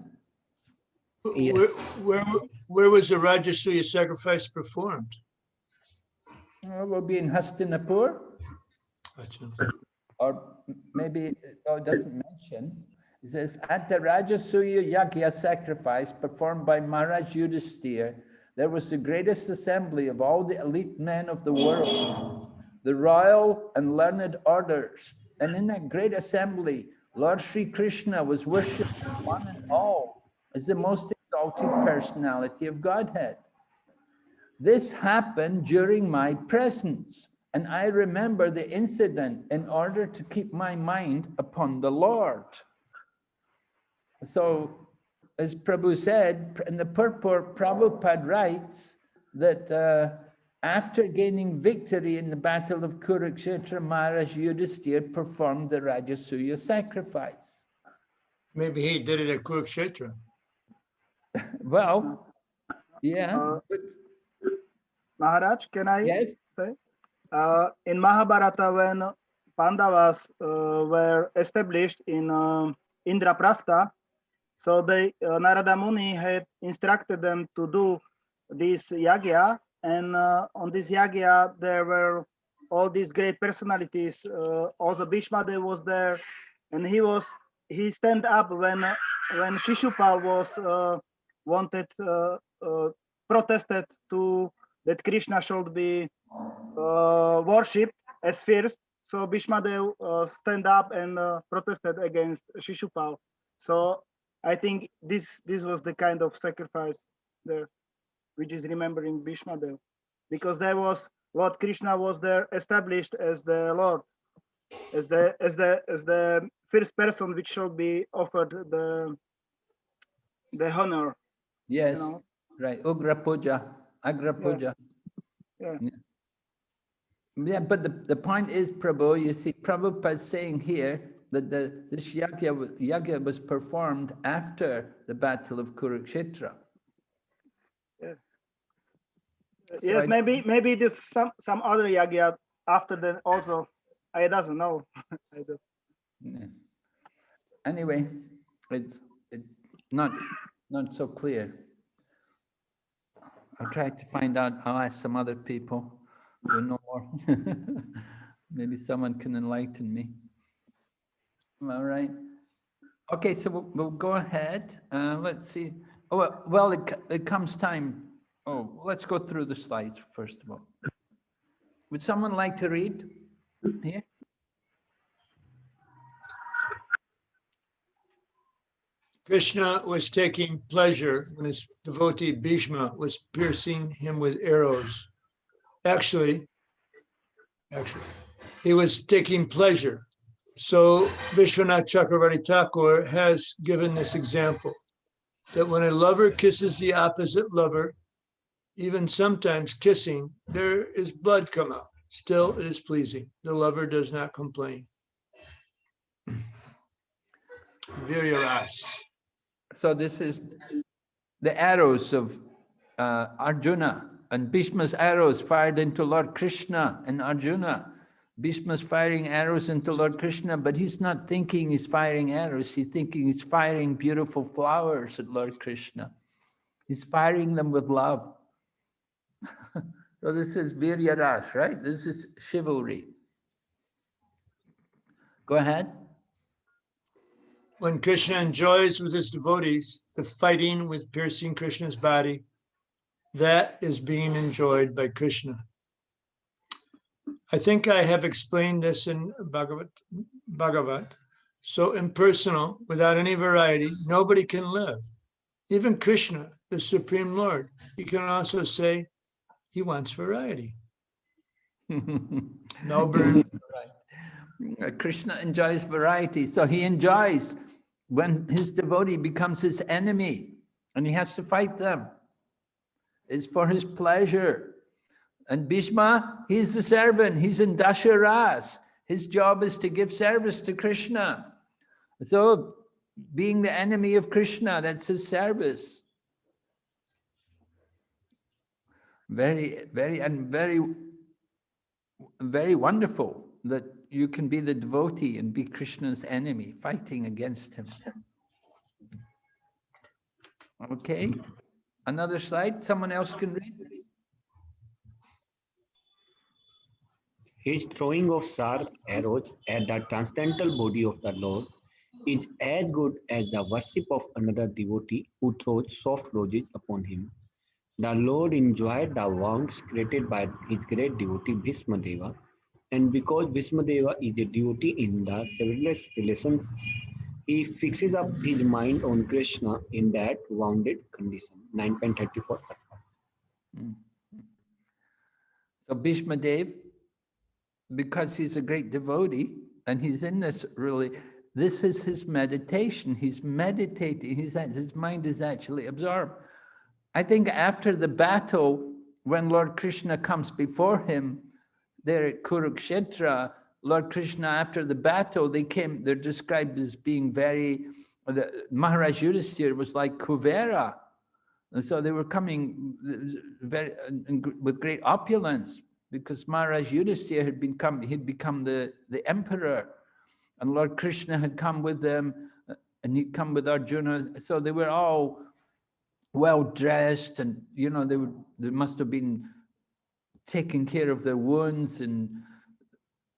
Yes. Where was the Rajasuya sacrifice performed? It will be in Hastinapur. Or maybe it doesn't mention. It says, at the Rajasuya Yagya sacrifice performed by Maharaj Yudhisthira, there was the greatest assembly of all the elite men of the world, the royal and learned orders. And in that great assembly, Lord Sri Kṛṣṇa was worshipped one and all as the most exalted personality of Godhead. This happened during my presence, and I remember the incident in order to keep my mind upon the Lord. So, as Prabhu said, in the purport, Prabhupada writes that after gaining victory in the Battle of Kurukshetra, Maharaj Yudhisthira performed the Rajasuya sacrifice. Maybe he did it at Kurukshetra. Well, yeah. Maharaj, can I Yes? say? In Mahabharata, when Pandavas were established in Indraprastha, so Narada Muni had instructed them to do this yagya, and on this yagya there were all these great personalities. Also Bhīṣmadeva was there, and he stand up when Shishupal was wanted protested to that Krishna should be worshipped as first. So Bhīṣmadeva stand up and protested against Shishupal. So I think this was the kind of sacrifice there, which is remembering Bhīṣmadeva, because there was Lord Krishna was there established as the Lord, as the first person which should be offered the honor. Yes, You know? right. Ugra Puja, Agra Puja. Yeah. Yeah, but the point is, Prabhu, you see, Prabhupada is saying here that this yagya was performed after the battle of Kurukshetra. Yeah. So Yes, maybe there's some other yagya after that also. I doesn't know. I don't. Yeah. Anyway, it's not so clear. I'll try to find out. I'll ask some other people who know more. Maybe someone can enlighten me. All right. Okay, so we'll go ahead. Let's see. Oh, well, it comes time. Oh, let's go through the slides first of all. Would someone like to read here? Krishna was taking pleasure when his devotee Bhishma was piercing him with arrows. Actually, he was taking pleasure. So Vishwanath Chakravarti Thakur has given this example, that when a lover kisses the opposite lover, even sometimes kissing, there is blood come out. Still, it is pleasing. The lover does not complain. Viryaras. So this is the arrows of Arjuna, and Bhishma's arrows fired into Lord Krishna and Arjuna. Bhishma's firing arrows into Lord Krishna, but he's not thinking he's firing arrows. He's thinking he's firing beautiful flowers at Lord Krishna. He's firing them with love. So this is Virya Ras, right? This is chivalry. Go ahead. When Krishna enjoys with his devotees the fighting with piercing Krishna's body, that is being enjoyed by Krishna. I think I have explained this in Bhagavat. So impersonal, without any variety, nobody can live. Even Krishna, the Supreme Lord, he can also say he wants variety. No burn. Krishna enjoys variety. So he enjoys when his devotee becomes his enemy and he has to fight them. It's for his pleasure. And Bhishma, he's the servant. He's in Dasharas. His job is to give service to Krishna. So being the enemy of Krishna, that's his service. Very wonderful that you can be the devotee and be Krishna's enemy, fighting against him. Okay, another slide. Someone else can read. His throwing of sharp arrows at the transcendental body of the Lord is as good as the worship of another devotee who throws soft roses upon him. The Lord enjoyed the wounds created by his great devotee Bhīṣmadeva, and because Bhīṣmadeva is a devotee in the selfless relations, he fixes up his mind on Krishna in that wounded condition. 9.34. So Bhīṣmadeva, because he's a great devotee and he's in this really, this is his meditation. He's meditating. His mind is actually absorbed. I think after the battle, when Lord Krishna comes before him, there at Kurukshetra, Lord Krishna, after the battle, they're described as being Maharaj Yudhisthira was like Kuvera. And so they were coming with great opulence, because Maharaj Yudhisthira he'd become the emperor, and Lord Krishna had come with them, and he'd come with Arjuna. So they were all well dressed, and they must have been taking care of their wounds and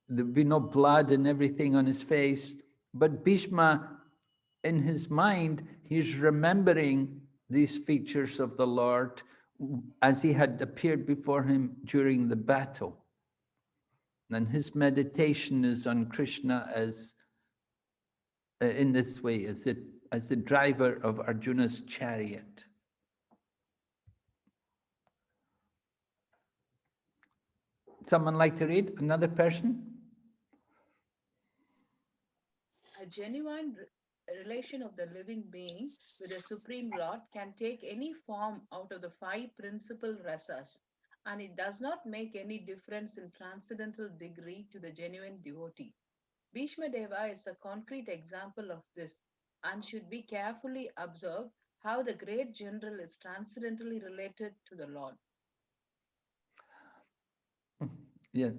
there'd be no blood and everything on his face. But Bhīṣma, in his mind, he's remembering these features of the Lord as he had appeared before him during the battle. And his meditation is on Kṛṣṇa as in this way, as the driver of Arjuna's chariot. Someone like to read? Another person? A genuine relation of the living being with the Supreme Lord can take any form out of the 5 principal rasas, and it does not make any difference in transcendental degree to the genuine devotee. Bhīṣmadeva is a concrete example of this and should be carefully observed how the great general is transcendentally related to the Lord. Yeah.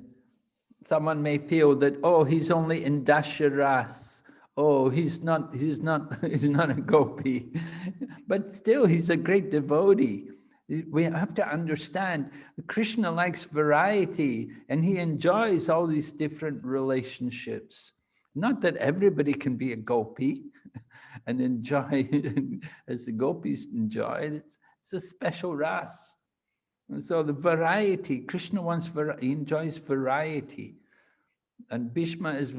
Someone may feel that, oh, he's only in Dasharas. Oh, he's not a gopi. But still, he's a great devotee. We have to understand, Kṛṣṇa likes variety, and he enjoys all these different relationships. Not that everybody can be a gopi and enjoy as the gopis enjoy. It's a special ras. And so the variety, Kṛṣṇa he enjoys variety. And Bhīṣma is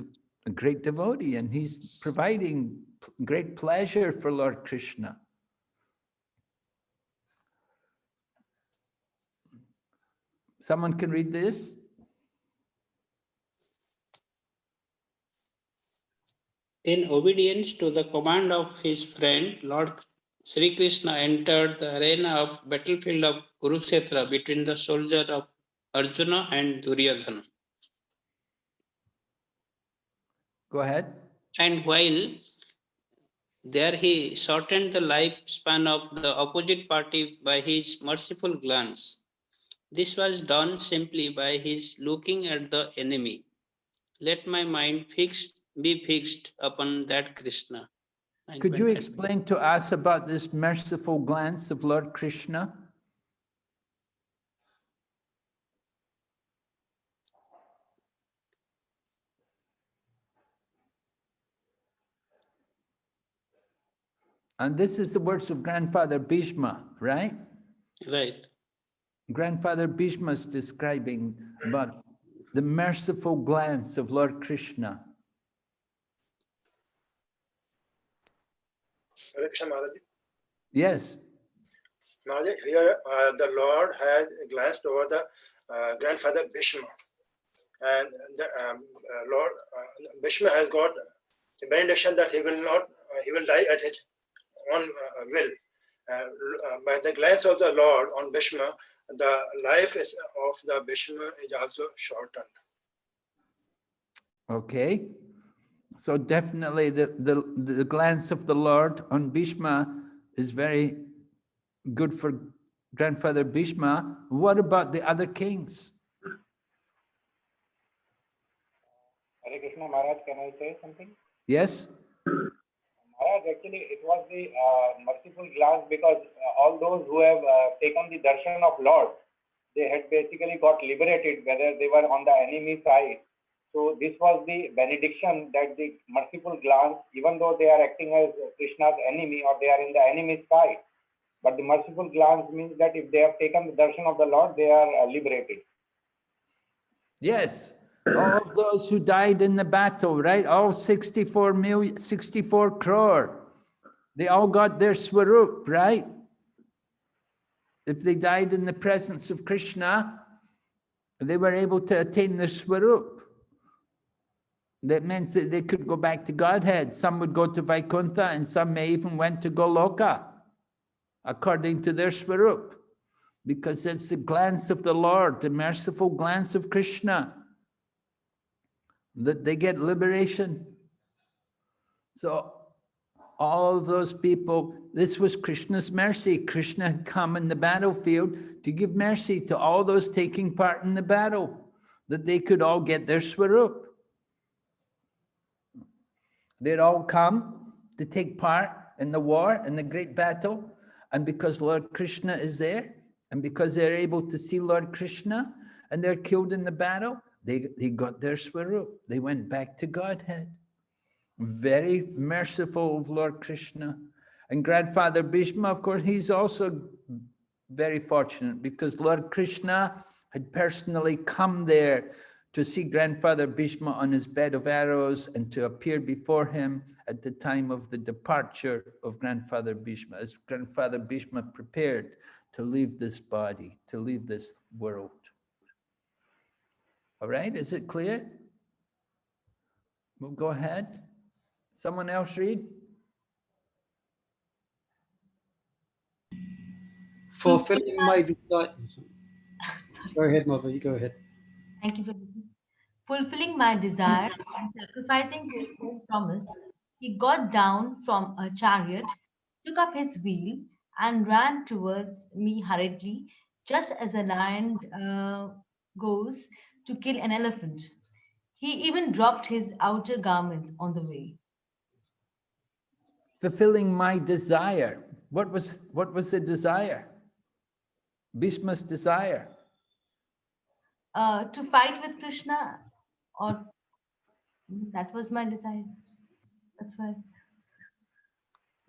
a great devotee, and he's providing great pleasure for Lord Kṛṣṇa. Someone can read this? In obedience to the command of his friend, Lord Sri Krishna entered the arena of battlefield of Kurukshetra between the soldiers of Arjuna and Duryodhana. Go ahead. And while there he shortened the lifespan of the opposite party by his merciful glance. This was done simply by his looking at the enemy. Let my mind be fixed upon that Kṛṣṇa. Could you explain to us about this merciful glance of Lord Kṛṣṇa? And this is the words of Grandfather Bhīṣma, right? Right. Grandfather Bhīṣma is describing about the merciful glance of Lord Kṛṣṇa. Hare Krishna Maharaj. Yes. Maharaj, here the Lord has glanced over the grandfather Bhīṣma, and the Lord Bhīṣma has got the benediction that he will die at his own will. By the glance of the Lord on Bhīṣma, the life of the Bhīṣma is also shortened. Okay. So definitely the glance of the Lord on Bhīṣma is very good for Grandfather Bhīṣma. What about the other kings? Hare Krishna Maharaj, can I say something? Yes. Maharaj, actually it was the merciful glance because all those who have taken the darshan of Lord, they had basically got liberated, whether they were on the enemy side. So this was the benediction that the merciful glance, even though they are acting as Krishna's enemy or they are in the enemy's side, but the merciful glance means that if they have taken the darshan of the Lord, they are liberated. Yes. All of those who died in the battle, right? All 64 crore. They all got their swarup, right? If they died in the presence of Kṛṣṇa, they were able to attain their swarup. That meant that they could go back to Godhead. Some would go to Vaikuntha, and some may even went to Goloka, according to their swarup, because it's the glance of the Lord, the merciful glance of Kṛṣṇa, that they get liberation. So all of those people, this was Kṛṣṇa's mercy. Kṛṣṇa had come in the battlefield to give mercy to all those taking part in the battle, that they could all get their swarup. They'd all come to take part in the war, in the great battle. And because Lord Kṛṣṇa is there, and because they're able to see Lord Kṛṣṇa, and they're killed in the battle, they got their swarup. They went back to Godhead. Very merciful of Lord Krishna. And Grandfather Bhīṣma, of course, he's also very fortunate because Lord Krishna had personally come there to see Grandfather Bhīṣma on his bed of arrows and to appear before him at the time of the departure of Grandfather Bhīṣma, as Grandfather Bhīṣma prepared to leave this body, to leave this world. All right, is it clear? We'll go ahead. Someone else read? Fulfilling my desire. Go ahead, Mother, you go ahead. Thank you for listening. Fulfilling my desire and sacrificing to his first promise, he got down from a chariot, took up his wheel, and ran towards me hurriedly, just as a lion goes to kill an elephant. He even dropped his outer garments on the way. Fulfilling my desire. What was the desire? Bhishma's desire. To fight with Krishna, or that was my desire. That's why.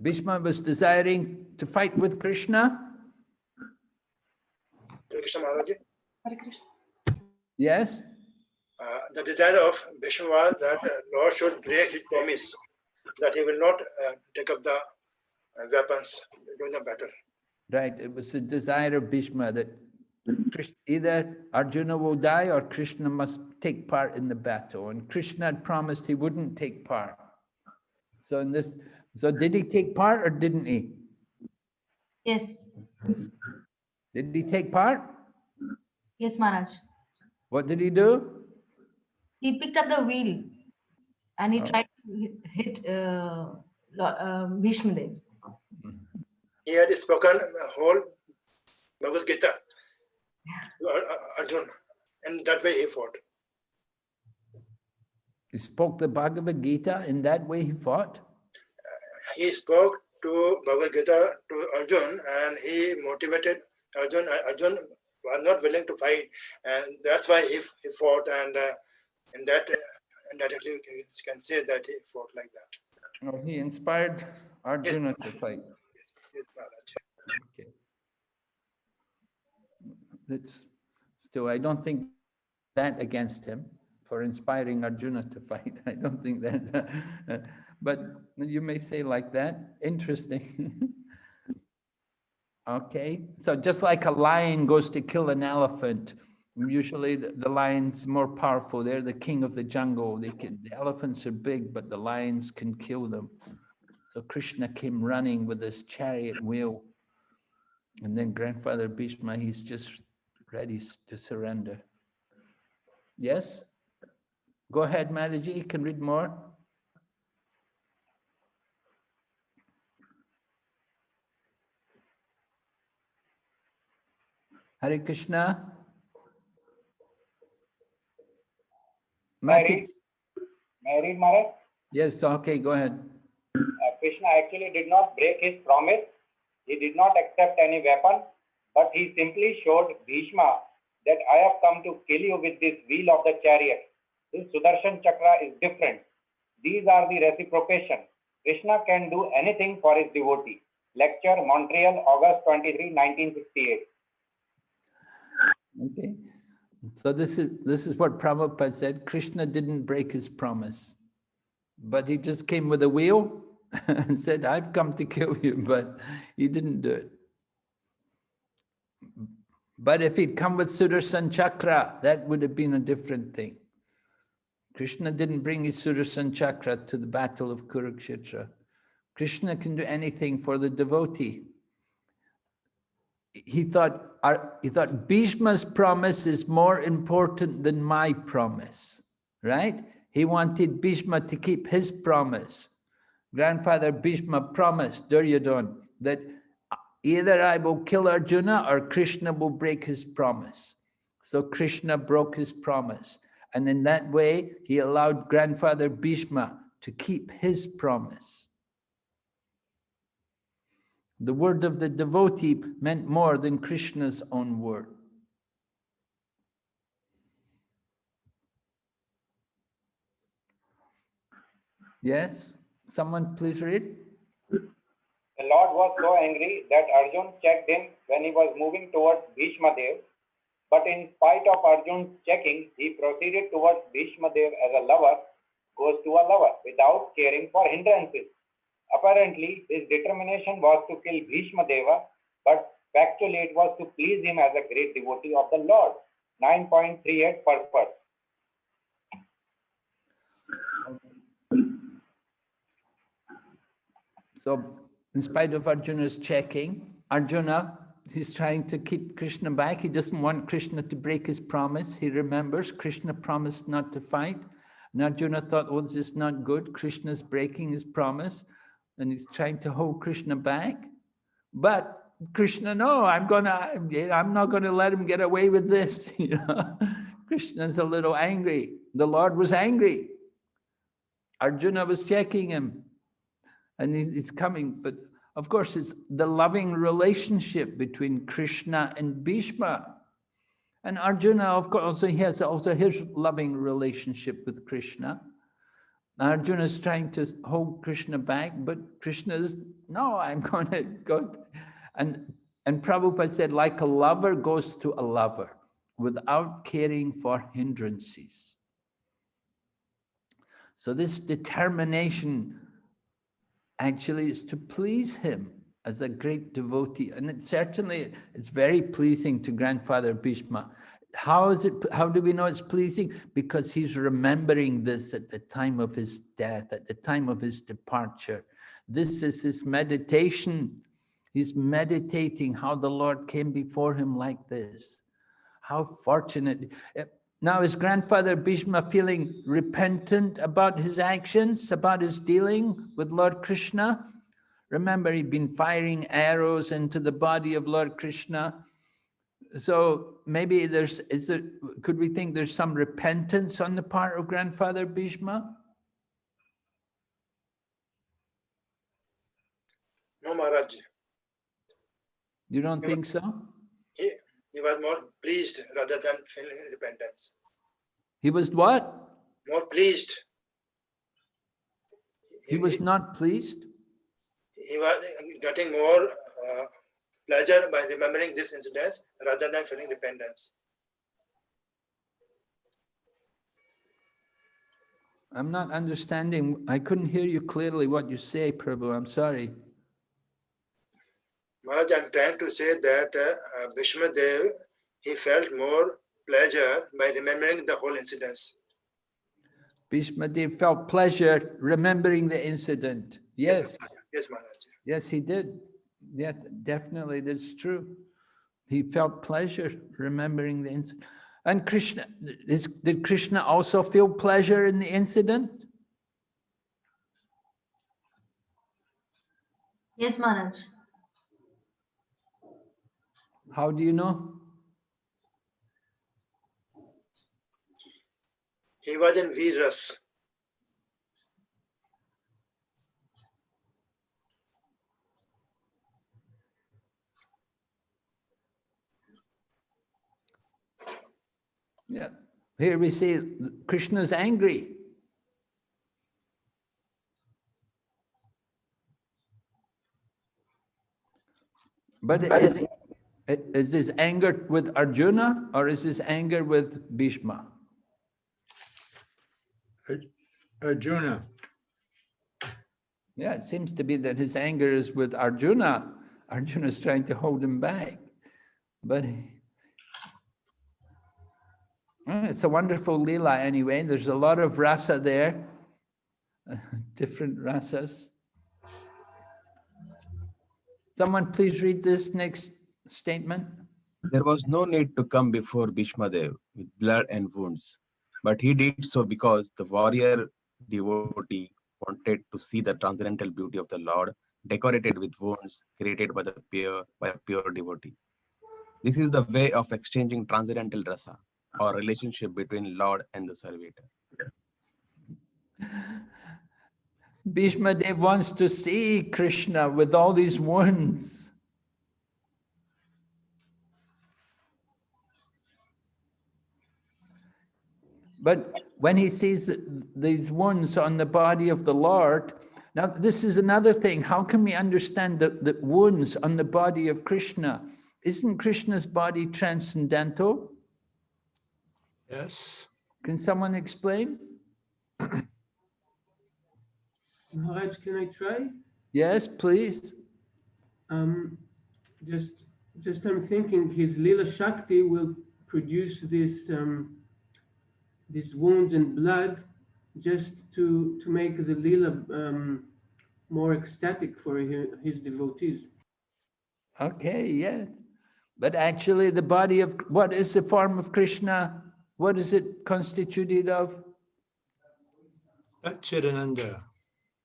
Bhishma was desiring to fight with Krishna. Krishna Maharaj. Hare Krishna. Yes. The desire of Bhishma was that Lord should break his promise that he will not take up the weapons during the battle. Right. It was the desire of Bhishma that either Arjuna will die or Krishna must take part in the battle. And Krishna had promised he wouldn't take part. So did he take part or didn't he? Yes. Did he take part? Yes, Maharaj. What did he do? He picked up the wheel and he tried to hit Bhīṣmadeva. He had spoken whole Bhagavad Gita to Arjuna, and that way he fought. He spoke the Bhagavad Gita, in that way he fought? He spoke to Bhagavad Gita to Arjuna, and he motivated Arjuna. Arjuna was not willing to fight, and that's why he fought, and in that indirectly we can say that he fought like that. No, he inspired Arjuna to fight. Yes, Maharaj. Okay. That's still, I don't think that against him for inspiring Arjuna to fight. I don't think that, but you may say like that. Interesting. Okay, so just like a lion goes to kill an elephant, usually the lion's more powerful. They're the king of the jungle. The elephants are big, but the lions can kill them. So Krishna came running with his chariot wheel. And then Grandfather Bhīṣma, he's just ready to surrender. Yes? Go ahead, Mataji, you can read more. Hare Krishna. May I read, Maharaj? Yes, okay, go ahead. Krishna actually did not break his promise. He did not accept any weapon, but he simply showed Bhīṣma that I have come to kill you with this wheel of the chariot. This Sudarshan Chakra is different. These are the reciprocation. Krishna can do anything for his devotee. Lecture, Montreal, August 23, 1968. Okay, so this is what Prabhupada said. Krishna didn't break his promise, but he just came with a wheel and said, I've come to kill you, but he didn't do it. But if he'd come with Sudarshan Chakra, that would have been a different thing. Krishna didn't bring his Sudarshan Chakra to the battle of Kurukshetra. Krishna can do anything for the devotee. He thought Bhishma's promise is more important than my promise, right? He wanted Bhishma to keep his promise. Grandfather Bhishma promised Duryodhana that either I will kill Arjuna or Krishna will break his promise. So Krishna broke his promise. And in that way, he allowed Grandfather Bhishma to keep his promise. The word of the devotee meant more than Krishna's own word. Yes? Someone please read. The Lord was so angry that Arjun checked him when he was moving towards Bhīṣmadeva. But in spite of Arjun's checking, he proceeded towards Bhīṣmadeva as a lover goes to a lover without caring for hindrances. Apparently, his determination was to kill Bhīṣmadeva, but factually it was to please him as a great devotee of the Lord. 9.38 purpose. So, in spite of Arjuna's checking, Arjuna, he's trying to keep Kṛṣṇa back. He doesn't want Kṛṣṇa to break his promise. He remembers Kṛṣṇa promised not to fight. And Arjuna thought, oh, this is not good. Kṛṣṇa's breaking his promise. And he's trying to hold Kṛṣṇa back. But Kṛṣṇa, no, I'm not going to let him get away with this. You know? Kṛṣṇa's a little angry. The Lord was angry. Arjuna was checking him. And he's coming. But of course, it's the loving relationship between Kṛṣṇa and Bhīṣma. And Arjuna, of course, he has also his loving relationship with Kṛṣṇa. Arjuna is trying to hold Kṛṣṇa back, but Kṛṣṇa is, no, I'm going to go. And Prabhupada said, like a lover goes to a lover without caring for hindrances. So this determination actually is to please him as a great devotee. And it's very pleasing to Grandfather Bhīṣma. How do we know it's pleasing? Because he's remembering this at the time of his death, at the time of his departure. This is his meditation. He's meditating how the Lord came before him like this. How fortunate. Now, is Grandfather Bhīṣma feeling repentant about his actions, about his dealing with Lord Kṛṣṇa? Remember, he'd been firing arrows into the body of Lord Kṛṣṇa. So maybe could we think there's some repentance on the part of Grandfather Bhīṣma? No, Maharaj. You don't think so? He was more pleased rather than feeling repentance. He was what? More pleased. He was not pleased? He was getting more pleasure by remembering this incident rather than feeling repentance. I'm not understanding. I couldn't hear you clearly what you say, Prabhu. I'm sorry. Maharaj, I'm trying to say that Bhīṣmadeva, he felt more pleasure by remembering the whole incidents. Bhīṣmadeva felt pleasure remembering the incident. Yes. Yes, Maharaj. Yes, he did. Yes, definitely, that's true. He felt pleasure remembering the incident. And Kṛṣṇa, did Kṛṣṇa also feel pleasure in the incident? Yes, Maharaj. How do you know? He was in Veeras. Yeah. Here we see Kṛṣṇa's angry. But is his anger with Arjuna or is his anger with Bhīṣma? Arjuna. Yeah, it seems to be that his anger is with Arjuna. Arjuna is trying to hold him back. But it's a wonderful Leela anyway. There's a lot of rasa there, different rasas. Someone please read this next statement. There was no need to come before Bhīṣmadeva with blood and wounds, but he did so because the warrior devotee wanted to see the transcendental beauty of the Lord decorated with wounds created by a pure devotee. This is the way of exchanging transcendental rasa, or relationship between Lord and the servitor. Bhīṣmadeva wants to see Kṛṣṇa with all these wounds. But when he sees these wounds on the body of the Lord. Now, this is another thing. How can we understand the wounds on the body of Krishna? Isn't Krishna's body transcendental? Yes. Can someone explain? Maharaj, can I try? Yes, please. Just I'm thinking his Lila Shakti will produce this these wounds and blood just to make the Lila more ecstatic for his devotees. Okay, yes. But actually the body of, what is the form of Krishna? What is it constituted of? Satchidananda.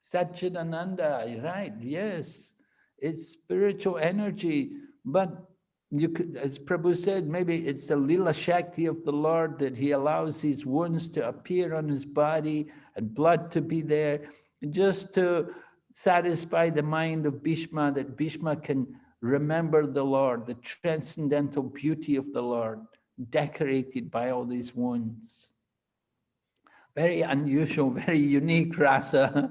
Satchidananda, right, yes. It's spiritual energy, but you could, as Prabhu said, maybe it's the Lila Shakti of the Lord that he allows these wounds to appear on his body and blood to be there, just to satisfy the mind of Bhīṣma, that Bhīṣma can remember the Lord, the transcendental beauty of the Lord, decorated by all these wounds. Very unusual, very unique rasa,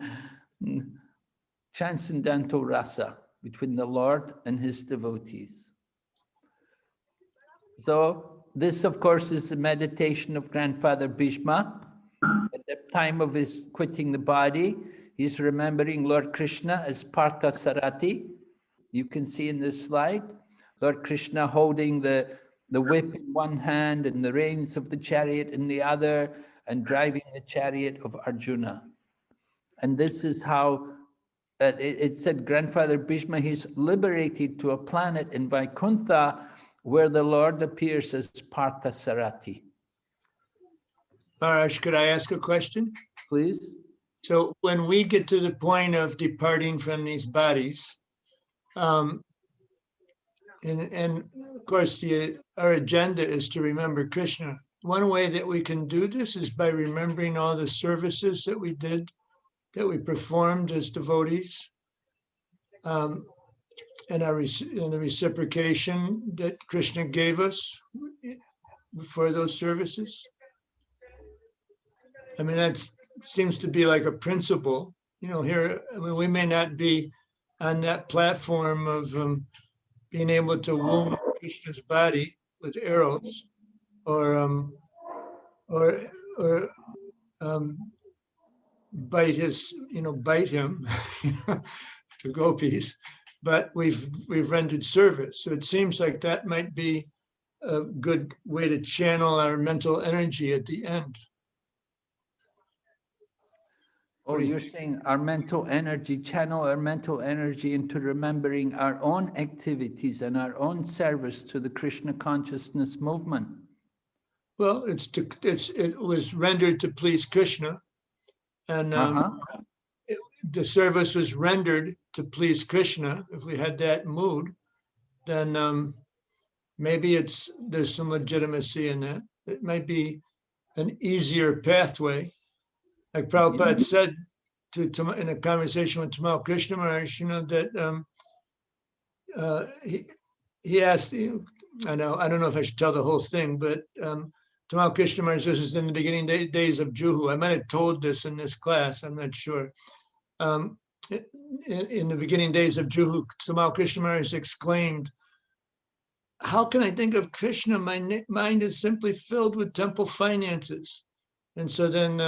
transcendental rasa between the Lord and his devotees. So this, of course, is the meditation of Grandfather Bhīṣma. At the time of his quitting the body, he's remembering Lord Krishna as Partha Sarati. You can see in this slide, Lord Krishna holding the whip in one hand and the reins of the chariot in the other, and driving the chariot of Arjuna. And this is how it said Grandfather Bhīṣma, he's liberated to a planet in Vaikuntha where the Lord appears as Partha Sarati. Maharaj, could I ask a question? Please. So when we get to the point of departing from these bodies, and of course our agenda is to remember Krishna. One way that we can do this is by remembering all the services that we did, that we performed as devotees, and the reciprocation that Krishna gave us for those services. I mean, that seems to be like a principle. You know, here, I mean, we may not be on that platform of being able to wound Krishna's body with arrows, or bite him to gopis, but we've rendered service. So it seems like that might be a good way to channel our mental energy at the end. Oh, you're saying our mental energy, channel our mental energy into remembering our own activities and our own service to the Krishna consciousness movement. Well, it was rendered to please Krishna, and the service was rendered to please Krishna. If we had that mood, then maybe there's some legitimacy in that. It might be an easier pathway. Like Prabhupada said in a conversation with Tamal Krishna Maharaj, you know, that he asked, I don't know if I should tell the whole thing, but Tamal Krishna Maharaj, this is in the beginning days of Juhu. I might have told this in this class, I'm not sure. In the beginning days of Juhu, Tamal Krishna Maharaj exclaimed, "How can I think of Krishna? My mind is simply filled with temple finances." And so then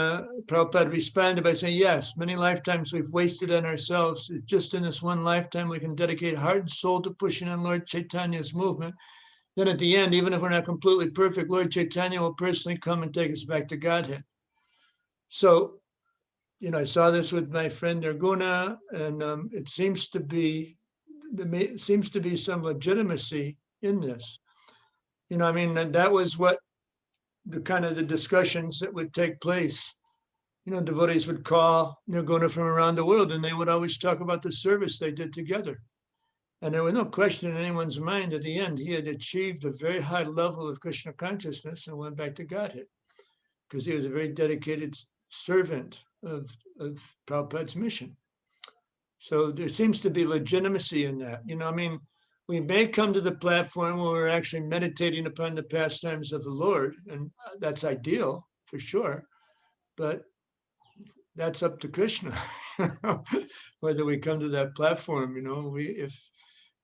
Prabhupada responded by saying, yes, many lifetimes we've wasted on ourselves. Just in this one lifetime, we can dedicate heart and soul to pushing on Lord Chaitanya's movement. Then at the end, even if we're not completely perfect, Lord Chaitanya will personally come and take us back to Godhead. So, you know, I saw this with my friend Nirguna, and it seems to be some legitimacy in this. You know, I mean, that was what the kind of the discussions that would take place. You know, devotees would call Nirguna from around the world, and they would always talk about the service they did together. And there was no question in anyone's mind at the end, he had achieved a very high level of Krishna consciousness and went back to Godhead, because he was a very dedicated servant of Prabhupada's mission. So there seems to be legitimacy in that. You know, I mean, we may come to the platform where we're actually meditating upon the pastimes of the Lord, and that's ideal for sure. but that's up to Krishna. Whether we come to that platform, if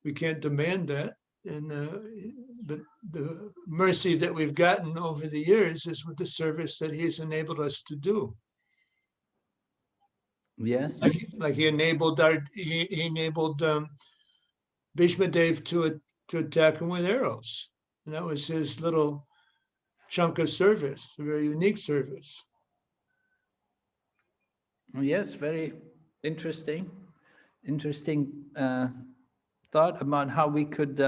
we can't demand that. And but the mercy that we've gotten over the years is with the service that he's enabled us to do. Yes. Like he enabled Bhīṣmadeva to attack him with arrows. And that was his little chunk of service, a very unique service. Yes, very interesting. Interesting thought about how we could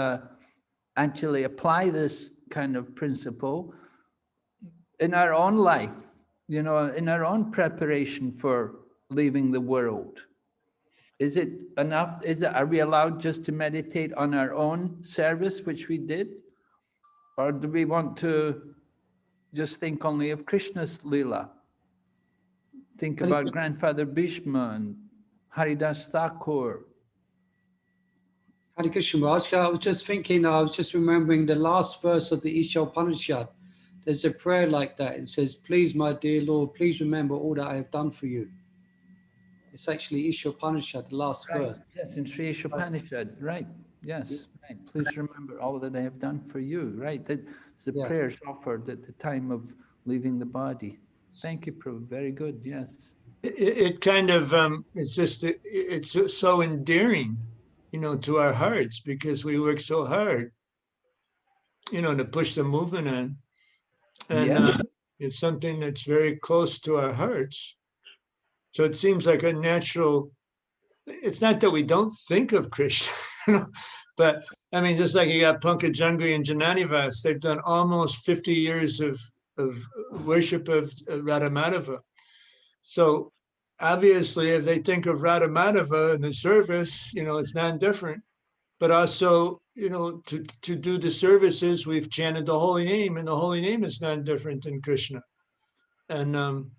actually apply this kind of principle in our own life, in our own preparation for leaving the world. Is it enough? Are we allowed just to meditate on our own service, which we did? Or do we want to just think only of Krishna's Leela? Think about Grandfather Bhīṣma and Haridas Thakur. Hare Krishna Maharaj, I was just thinking, I was just remembering the last verse of the Isha Upanishad. There's a prayer like that. It says, please, my dear Lord, please remember all that I have done for you. It's actually Isha Upanishad, the last verse. Yes, in Sri Isha Upanishad, right. Yes, right. Please remember all that I have done for you, right. That's the prayers offered at the time of leaving the body. Thank you, Prabhu. Very good, yes. It kind of, it's so endearing, to our hearts, because we work so hard, to push the movement on. And it's something that's very close to our hearts. So it seems like a natural, it's not that we don't think of Krishna, but I mean, just like you got Pankaj Jangri and Jananivas, they've done almost 50 years of worship of Radhamadeva. So obviously, if they think of Radhamadeva in the service, it's not different. But also, to do the services, we've chanted the holy name, and the holy name is not different than Krishna. And,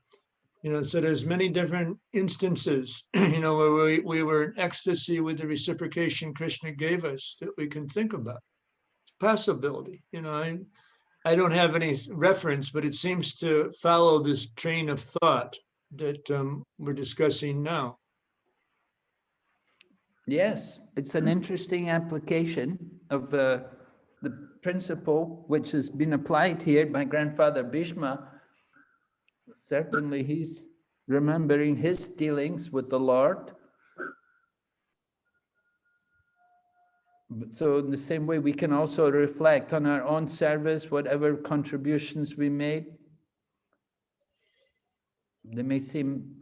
so there's many different instances, where we were in ecstasy with the reciprocation Krishna gave us that we can think about. It's a possibility. I don't have any reference, but it seems to follow this train of thought that we're discussing now. Yes, it's an interesting application of the principle which has been applied here by Grandfather Bhīṣma. Certainly he's remembering his dealings with the Lord. So in the same way, we can also reflect on our own service, whatever contributions we made. They may seem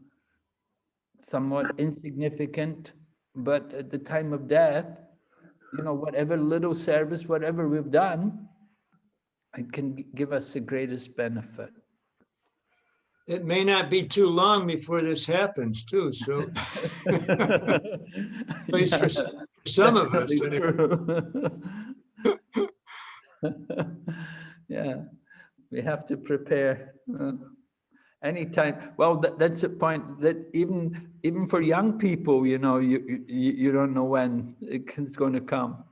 somewhat insignificant, but at the time of death, whatever little service, whatever we've done, it can give us the greatest benefit. It may not be too long before this happens, too. So, at least for some of us. Yeah, we have to prepare. Anytime. Well, that's a point that even for young people, you don't know when it's going to come.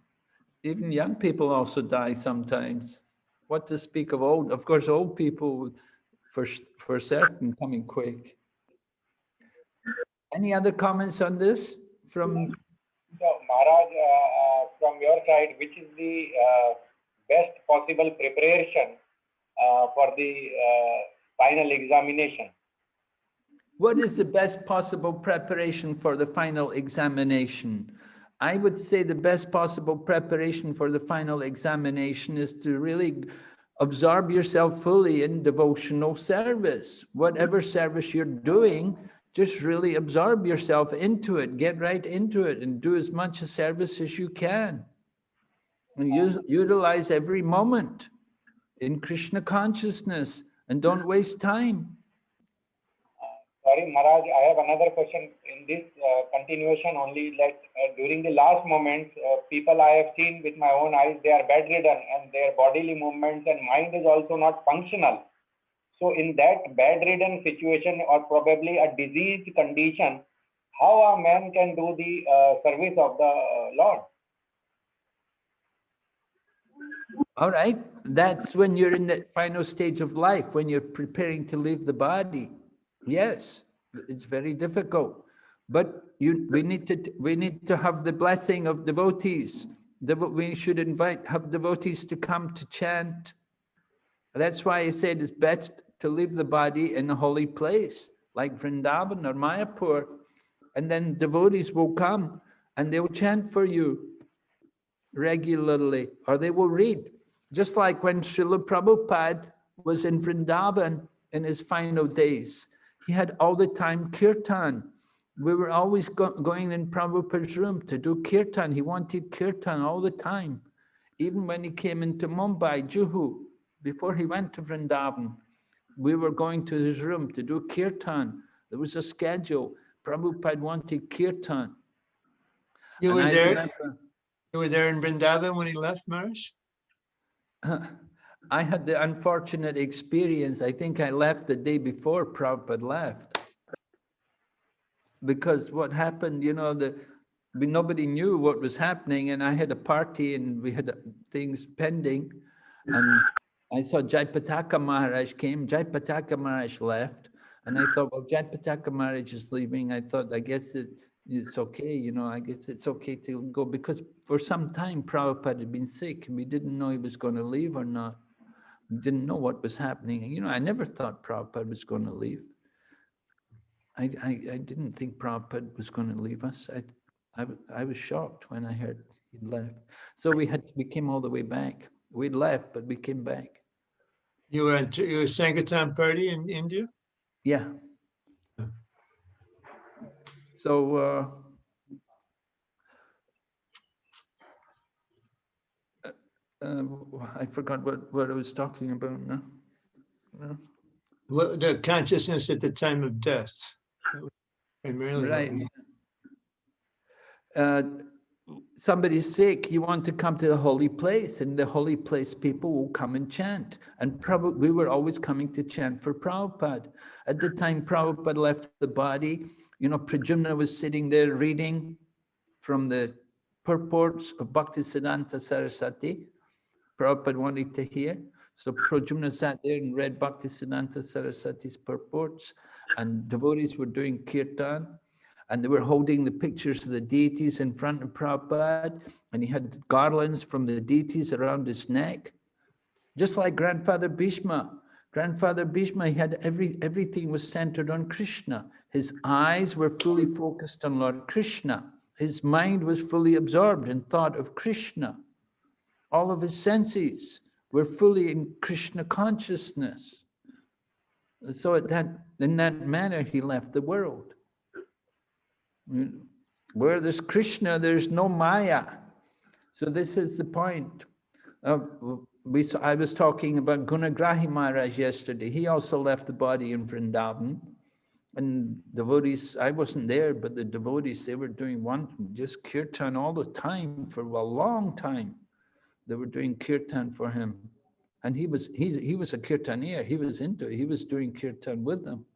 Even young people also die sometimes. What to speak of old? Of course, old people for certain coming quick. Any other comments on this from? So, Maharaj, from your side, which is the best possible preparation for the final examination? What is the best possible preparation for the final examination? I would say the best possible preparation for the final examination is to really absorb yourself fully in devotional service. Whatever service you're doing, just really absorb yourself into it, get right into it, and do as much service as you can. And utilize every moment in Krishna consciousness, and don't waste time. Sorry, Maharaj, I have another question in this continuation only. Like during the last moments, people I have seen with my own eyes, they are bedridden and their bodily movements and mind is also not functional. So in that bedridden situation or probably a diseased condition, how a man can do the service of the Lord? All right, that's when you're in the final stage of life, when you're preparing to leave the body. Yes, it's very difficult. But we need to have the blessing of devotees. We should have devotees to come to chant. That's why I said it's best to leave the body in a holy place, like Vrindavan or Mayapur, and then devotees will come and they will chant for you regularly, or they will read. Just like when Srila Prabhupada was in Vrindavan in his final days, he had all the time kirtan. We were always going in Prabhupada's room to do kirtan. He wanted kirtan all the time. Even when he came into Mumbai, Juhu, before he went to Vrindavan, we were going to his room to do kirtan. There was a schedule. Prabhupada wanted kirtan. You were there? You were there in Vrindavan when he left, Maharaj? I had the unfortunate experience. I think I left the day before Prabhupada left. Because what happened, you know, nobody knew what was happening, and I had a party and we had things pending. And I saw Jayapataka Maharaj came, Jayapataka Maharaj left, and I thought, well, Jayapataka Maharaj is leaving. I thought, I guess it's okay, you know, I guess it's okay to go, because for some time Prabhupada had been sick and we didn't know he was going to leave or not. We didn't know what was happening. And, you know, I never thought Prabhupada was going to leave. I didn't think Prabhupada was going to leave us. I was shocked when I heard he'd left. So we came all the way back. We left, but we came back. You were at your Sankirtan party in India? Yeah. So I forgot what I was talking about now. Well, the consciousness at the time of death. That was primarily right. Somebody's sick, you want to come to the holy place, and the holy place people will come and chant. And we were always coming to chant for Prabhupada. At the time Prabhupada left the body, you know, Pradyumna was sitting there reading from the purports of Bhaktisiddhanta Saraswati. Prabhupada wanted to hear. So Pradyumna sat there and read Bhaktisiddhanta Saraswati's purports, and devotees were doing kirtan. And they were holding the pictures of the deities in front of Prabhupada, and he had garlands from the deities around his neck. Just like Grandfather Bhīṣma. Grandfather Bhīṣma, he had everything was centered on Kṛṣṇa. His eyes were fully focused on Lord Kṛṣṇa. His mind was fully absorbed in thought of Kṛṣṇa. All of his senses were fully in Kṛṣṇa consciousness. So in that manner, he left the world. Where there's Kṛṣṇa, there's no Maya. So this is the point. I was talking about Gunagrahi Maharaj yesterday. He also left the body in Vrindavan. And devotees, I wasn't there, but the devotees, they were doing just kirtan all the time for a long time. They were doing kirtan for him. And he was a kirtanier. He was into it. He was doing kirtan with them.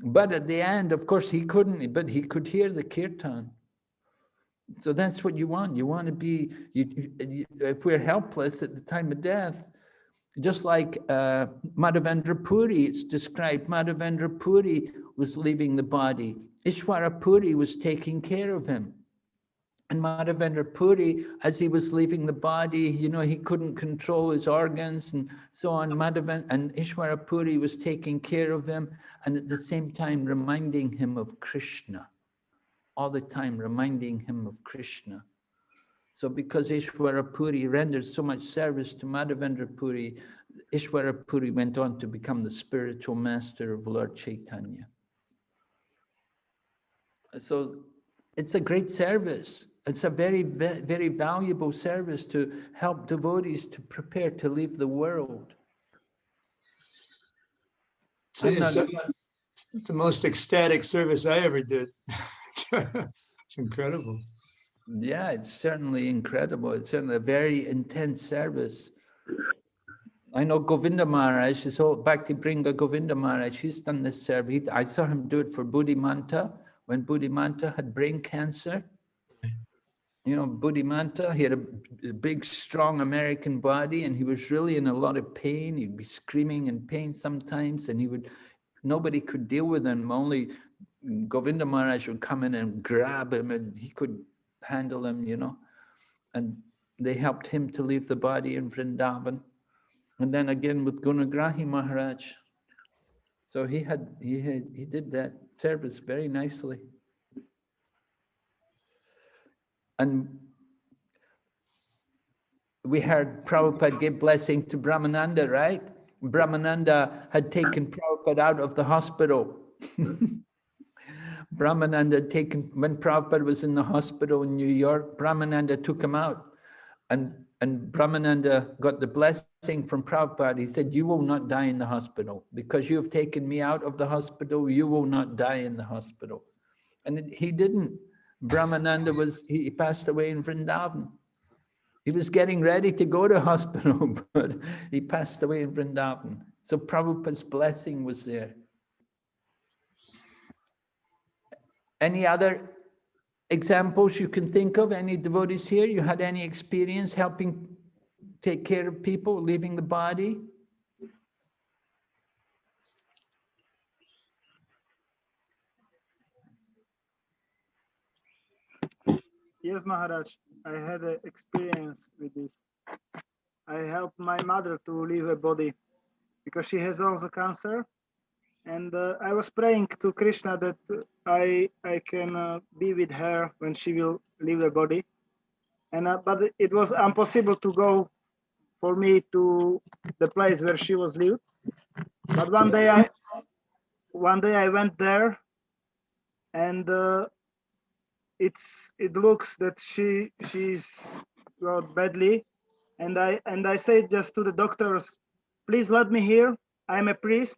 But at the end, of course, he couldn't, but he could hear the kirtan. So that's what you want. You want to be, if we're helpless at the time of death, just like Madhavendra Puri, it's described, Madhavendra Puri was leaving the body. Ishwara Puri was taking care of him. And Madhavendra Puri, as he was leaving the body, you know, he couldn't control his organs and so on. And Ishwara Puri was taking care of him and at the same time reminding him of Kṛṣṇa. All the time reminding him of Kṛṣṇa. So because Ishwara Puri rendered so much service to Madhavendra Puri, Ishwara Puri went on to become the spiritual master of Lord Chaitanya. So it's a great service. It's a very, very valuable service to help devotees to prepare to leave the world. It's the most ecstatic service I ever did. It's incredible. Yeah, it's certainly incredible. It's certainly a very intense service. I know Govinda Maharaj, his whole Bhakti Bringa Govinda Maharaj, he's done this service. I saw him do it for Buddhimanta when Buddhimanta had brain cancer. You know, Buddhimanta, he had a big, strong American body, and he was really in a lot of pain. He'd be screaming in pain sometimes, and he would nobody could deal with him. Only Govinda Maharaj would come in and grab him, and he could handle him, you know. And they helped him to leave the body in Vrindavan. And then again with Gunagrahi Maharaj. So he did that service very nicely. And we heard Prabhupada give blessing to Brahmananda, right? Brahmananda had taken Prabhupada out of the hospital. Brahmananda had taken, when Prabhupada was in the hospital in New York, Brahmananda took him out. And Brahmananda got the blessing from Prabhupada. He said, you will not die in the hospital. Because you have taken me out of the hospital, you will not die in the hospital. And he didn't. Brahmananda he passed away in Vrindavan. He was getting ready to go to hospital, but he passed away in Vrindavan. So Prabhupada's blessing was there. Any other examples you can think of? Any devotees here? You had any experience helping take care of people, leaving the body? Yes, Maharaj, I had an experience with this. I helped my mother to leave her body because she has also cancer. And I was praying to Kṛṣṇa that I can be with her when she will leave her body. And but it was impossible to go for me to the place where she was lived. But one day I went there, and it looks that she's well, badly, and I said just to the doctors, please let me here. I'm a priest.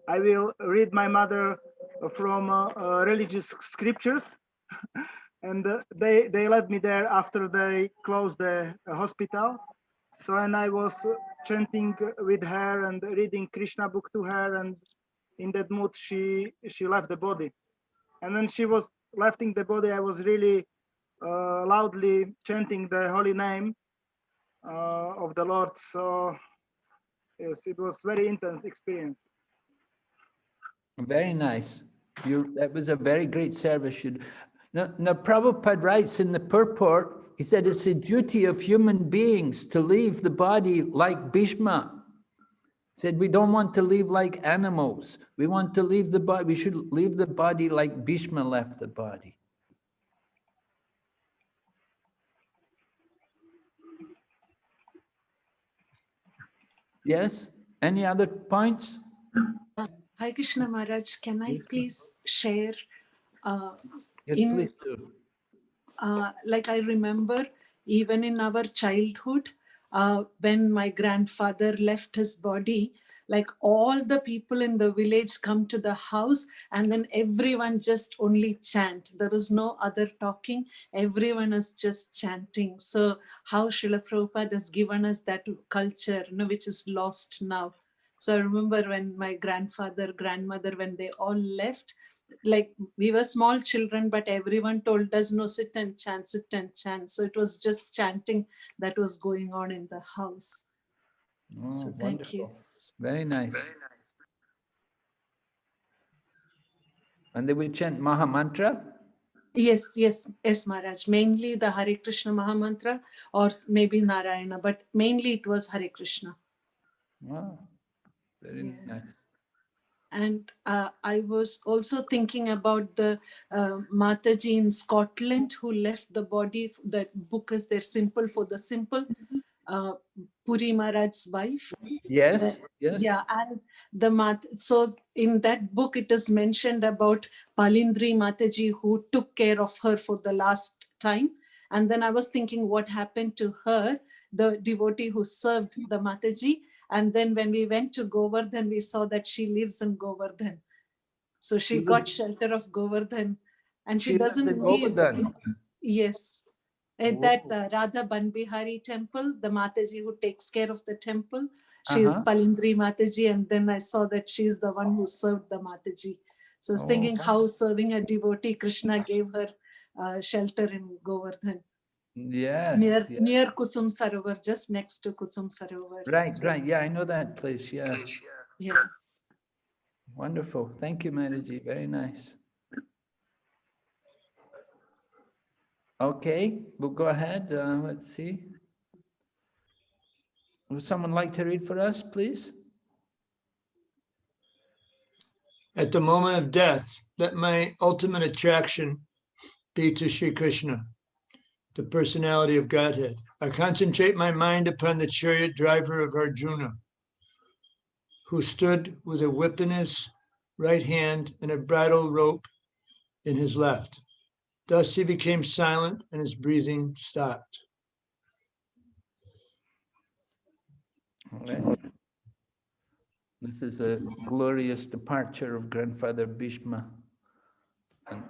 I will read my mother from religious scriptures. And they let me there after they closed the hospital. So, and I was chanting with her and reading Krishna book to her, and in that mood she left the body. And when she was leaving the body, I was really loudly chanting the holy name of the Lord. So yes, it was very intense experience. Very nice. That was a very great service. Now, Prabhupada writes in the purport, he said it's the duty of human beings to leave the body like Bhīṣma. He said we don't want to leave like animals. We want to leave the body. We should leave the body like Bhīṣma left the body. Yes? Any other points? Hare Krishna Maharaj, can I please share? Yes, please do. Like I remember, even in our childhood, when my grandfather left his body, like all the people in the village come to the house, and then everyone just only chant. There is no other talking. Everyone is just chanting. So how Srila Prabhupada has given us that culture, which is lost now. So I remember when my grandfather, grandmother, when they all left, like we were small children, but everyone told us, no, sit and chant, sit and chant. So it was just chanting that was going on in the house. Oh, so wonderful. Thank you. Very nice. Very nice. And they would chant Maha Mantra? Yes, Maharaj. Mainly the Hare Krishna Maha Mantra, or maybe Narayana, but mainly it was Hare Krishna. Wow, very nice. And I was also thinking about the Mataji in Scotland who left the body. That book is there, Simple for the Simple, Puri Maharaj's wife. Yes, yes. Yeah, and so in that book it is mentioned about Palindri Mataji who took care of her for the last time. And then I was thinking what happened to her, the devotee who served the Mataji. And then when we went to Govardhan, we saw that she lives in Govardhan. So she got shelter of Govardhan, and she doesn't leave. Yes. At that Radha Banbihari temple, the Mataji who takes care of the temple, she is Palindri Mataji. And then I saw that she is the one who served the Mataji. So I was thinking how serving a devotee, Kṛṣṇa gave her shelter in Govardhan. Yes. Near Kusum Sarovar, just next to Kusum Sarovar. Right. Yeah, I know that place. Yeah. Yeah. Wonderful. Thank you, Mataji. Very nice. Okay, we'll go ahead. Let's see. Would someone like to read for us, please? At the moment of death, let my ultimate attraction be to Sri Krishna, the personality of Godhead. I concentrate my mind upon the chariot driver of Arjuna, who stood with a whip in his right hand and a bridle rope in his left. Thus he became silent and his breathing stopped. All right. This is a glorious departure of Grandfather Bhīṣma. And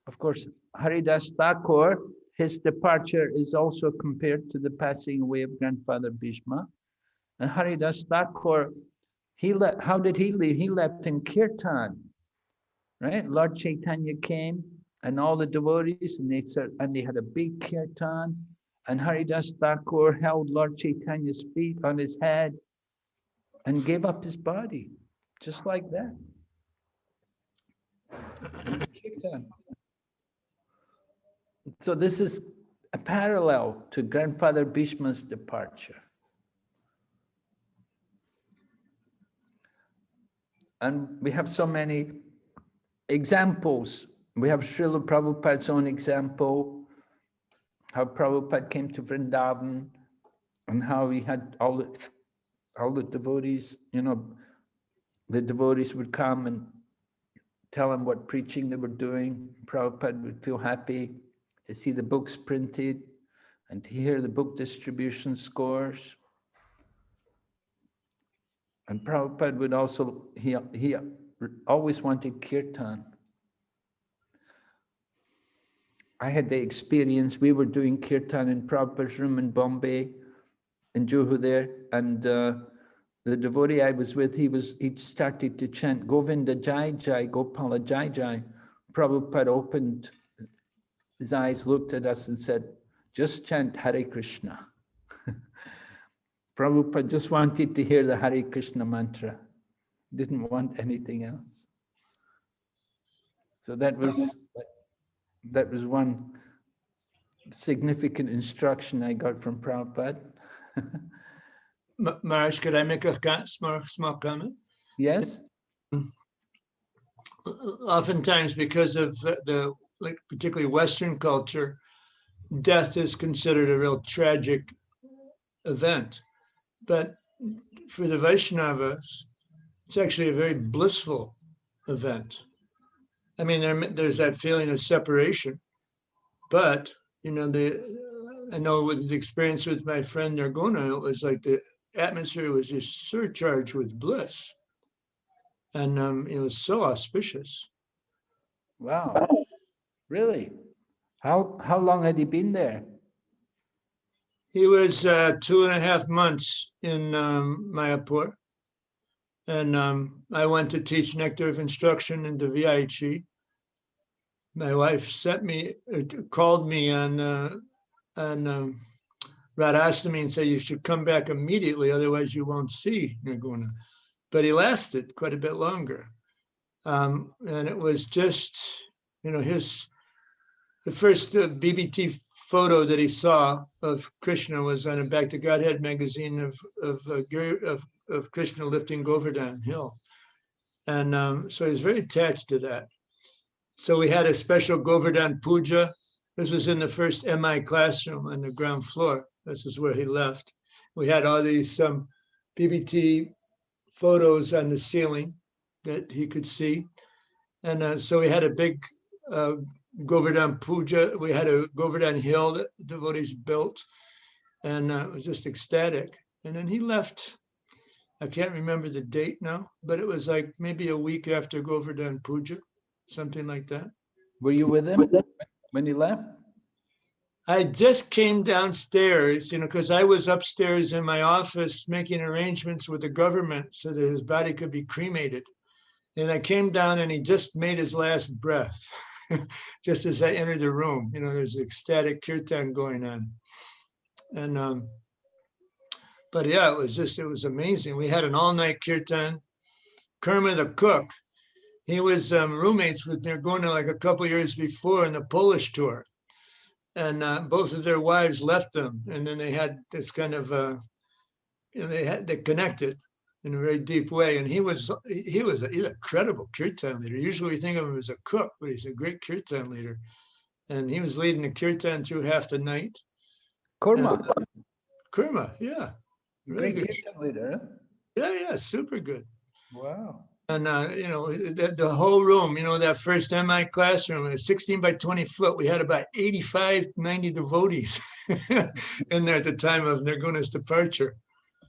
of course, Haridas Thakur, his departure is also compared to the passing away of Grandfather Bhīṣma. And Haridas Thakur, how did he leave? He left in Kirtan, right? Lord Chaitanya came and all the devotees, and they had a big Kirtan. And Haridas Thakur held Lord Chaitanya's feet on his head and gave up his body, just like that. So this is a parallel to Grandfather Bhīṣma's departure. And we have so many examples. We have Srila Prabhupada's own example, how Prabhupada came to Vrindavan and how he had all the devotees, the devotees would come and tell him what preaching they were doing. Prabhupada would feel happy to see the books printed and to hear the book distribution scores. And Prabhupada would also, he always wanted kirtan. I had the experience, we were doing kirtan in Prabhupada's room in Bombay, in Juhu there, and the devotee I was with, he started to chant Govinda Jai Jai, Gopala Jai Jai. Prabhupada opened his eyes, looked at us and said, just chant Hare Krishna. Prabhupada just wanted to hear the Hare Krishna mantra, didn't want anything else. So that was one significant instruction I got from Prabhupada. Maharaj, could I make a small comment? Yes. Oftentimes, because of the particularly Western culture, death is considered a real tragic event. But for the Vaishnavas, it's actually a very blissful event. I mean, there's that feeling of separation, but I know with the experience with my friend Nirguna, it was like the atmosphere was just surcharged with bliss, and it was so auspicious. Wow, really? How long had he been there? He was 2.5 months in Mayapur, and I went to teach Nectar of Instruction in the VIH. My wife called me on Radhastami and said, you should come back immediately, otherwise you won't see Nirguna. But he lasted quite a bit longer. And it was just, the first BBT photo that he saw of Krishna was on a Back to Godhead magazine of Krishna lifting Govardhan Hill. And so he's very attached to that. So we had a special Govardhan Puja. This was in the first MI classroom on the ground floor. This is where he left. We had all these BBT photos on the ceiling that he could see. And so we had a big Govardhan Puja. We had a Govardhan Hill that devotees built, and it was just ecstatic. And then he left. I can't remember the date now, but it was like maybe a week after Govardhan Puja, something like that. Were you with him when he left? I just came downstairs, because I was upstairs in my office making arrangements with the government so that his body could be cremated. And I came down and he just made his last breath. Just as I entered the room, there's ecstatic kirtan going on. And But yeah, it was amazing. We had an all-night kirtan. Kṛṣṇa, the cook, he was roommates with Nirguna like a couple years before in the Polish tour. And both of their wives left them. And then they had this kind of, they connected in a very deep way. And he's a credible kirtan leader. Usually we think of him as a cook, but he's a great kirtan leader. And he was leading the kirtan through half the night. Kṛṣṇa. Kṛṣṇa, yeah. Really Great good. kirtan leader. Yeah, super good. Wow. And, the whole room, that first MI classroom, it was 16 by 20 foot. We had about 85, 90 devotees in there at the time of Nirguna's departure.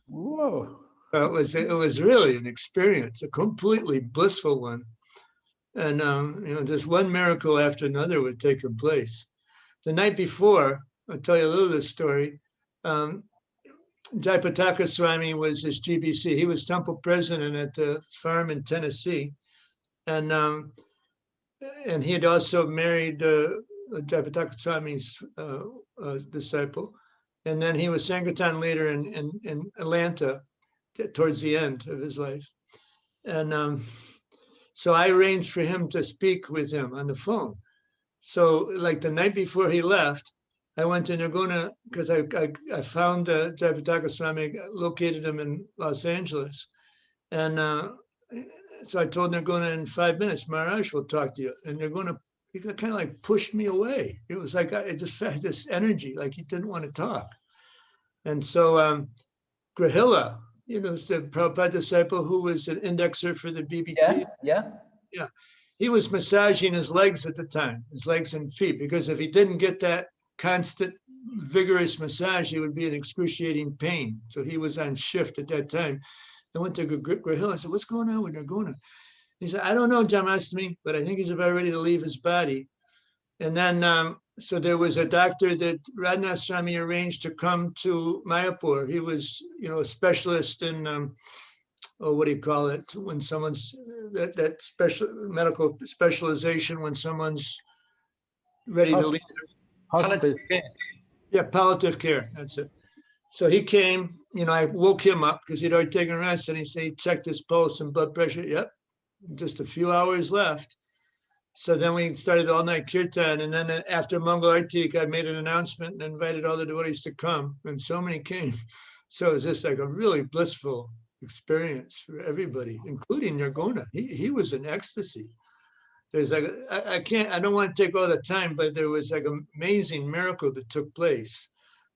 Whoa. It was really an experience, a completely blissful one. And, just one miracle after another would take place. The night before, I'll tell you a little of this story. Jayapataka Swami was his GBC. He was temple president at the farm in Tennessee. And he had also married Jayapataka Swami's disciple. And then he was Sankirtan leader in Atlanta towards the end of his life. And so I arranged for him to speak with him on the phone. So like the night before he left, I went to Nirguna because I found Jayapataka Swami, located him in Los Angeles. And so I told Nirguna in 5 minutes, Maharaj will talk to you. And Nirguna, he kind of like pushed me away. It was like, I just had this energy, like he didn't want to talk. And so Grahila, the Prabhupada disciple who was an indexer for the BBT. Yeah. He was massaging his legs at the time, his legs and feet, because if he didn't get that constant, vigorous massage, he would be in excruciating pain. So he was on shift at that time. I went to Grahila and said, what's going on with Nirguna? He said, I don't know, Jamashtami, but I think he's about ready to leave his body. And then, so there was a doctor that Radhanath Swami arranged to come to Mayapur. He was, a specialist in, what do you call it? When someone's, that special medical specialization, when someone's ready to leave. Hospice care. Yeah, palliative care, that's it. So he came, I woke him up because he'd already taken a rest, and he checked his pulse and blood pressure. Yep, just a few hours left. So then we started the all-night kirtan, and then after Mangal Artik, I made an announcement and invited all the devotees to come, and so many came. So it was just like a really blissful experience for everybody, including Nirguna. He was in ecstasy. There's like, I don't want to take all the time, but there was like an amazing miracle that took place,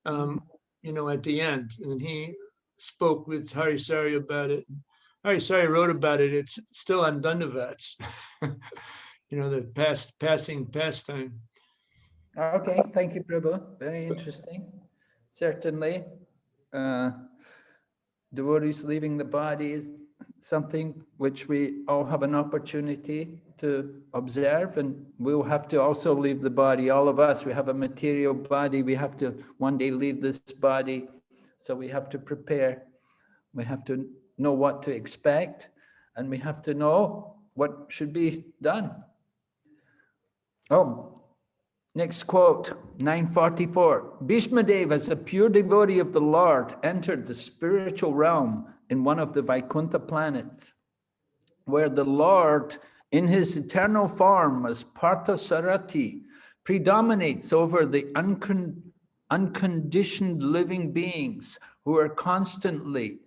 at the end. And he spoke with Harisari about it. Harisari wrote about it. It's still on Dandavats, the passing pastime. Okay, thank you, Prabhu. Very interesting. Certainly, devotees leaving the body is something which we all have an opportunity to observe, and we'll have to also leave the body. All of us, we have a material body. We have to one day leave this body. So we have to prepare. We have to know what to expect, and we have to know what should be done. Oh, next quote, 944. Bhīṣmadeva, as a pure devotee of the Lord, entered the spiritual realm in one of the Vaikuntha planets, where the Lord, in his eternal form as Parthasarati, predominates over the unconditioned living beings who are constantly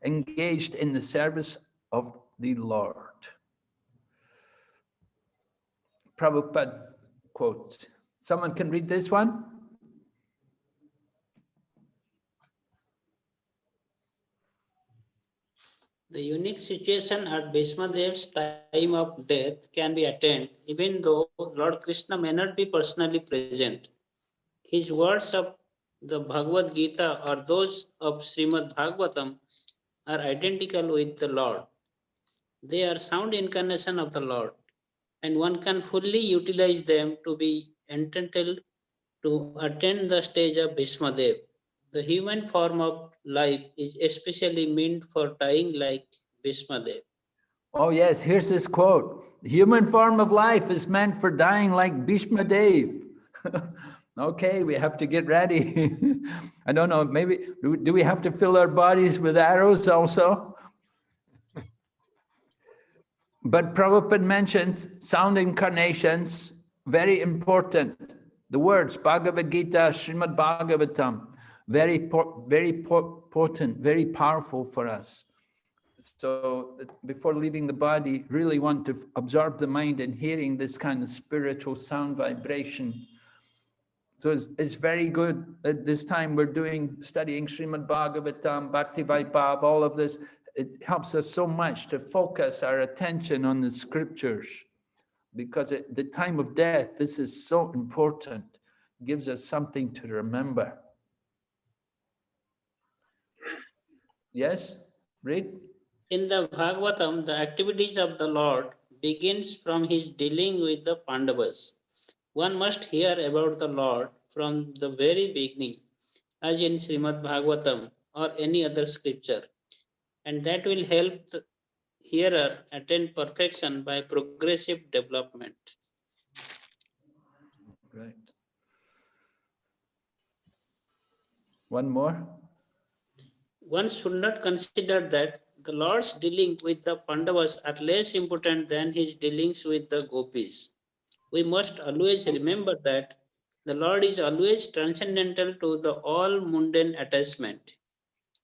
engaged in the service of the Lord. Prabhupada quotes. Someone can read this one? The unique situation at Bhīṣmadeva's time of death can be attained even though Lord Kṛṣṇa may not be personally present. His words of the Bhagavad Gita or those of Srimad Bhagavatam are identical with the Lord. They are sound incarnation of the Lord, and one can fully utilize them to be entitled to attain the stage of Bhīṣmadeva. The human form of life is especially meant for dying like Bhīṣmadeva. Oh yes, here's this quote. The human form of life is meant for dying like Bhīṣmadeva. Okay, we have to get ready. I don't know, maybe, do we have to fill our bodies with arrows also? But Prabhupada mentions sound incarnations, very important. The words Bhagavad Gita, Srimad Bhagavatam, very potent, very powerful for us. So before leaving the body, really want to absorb the mind and hearing this kind of spiritual sound vibration. So it's very good. At this time we're studying Srimad Bhagavatam, Bhakti Vaibhava, all of this. It helps us so much to focus our attention on the scriptures, because at the time of death, this is so important. It gives us something to remember. Yes, read. In the Bhagavatam, the activities of the Lord begins from his dealing with the Pandavas. One must hear about the Lord from the very beginning, as in Srimad Bhagavatam or any other scripture, and that will help the hearer attain perfection by progressive development. Right. One more. One should not consider that the Lord's dealing with the Pandavas are less important than his dealings with the gopis. We must always remember that the Lord is always transcendental to the all mundane attachment.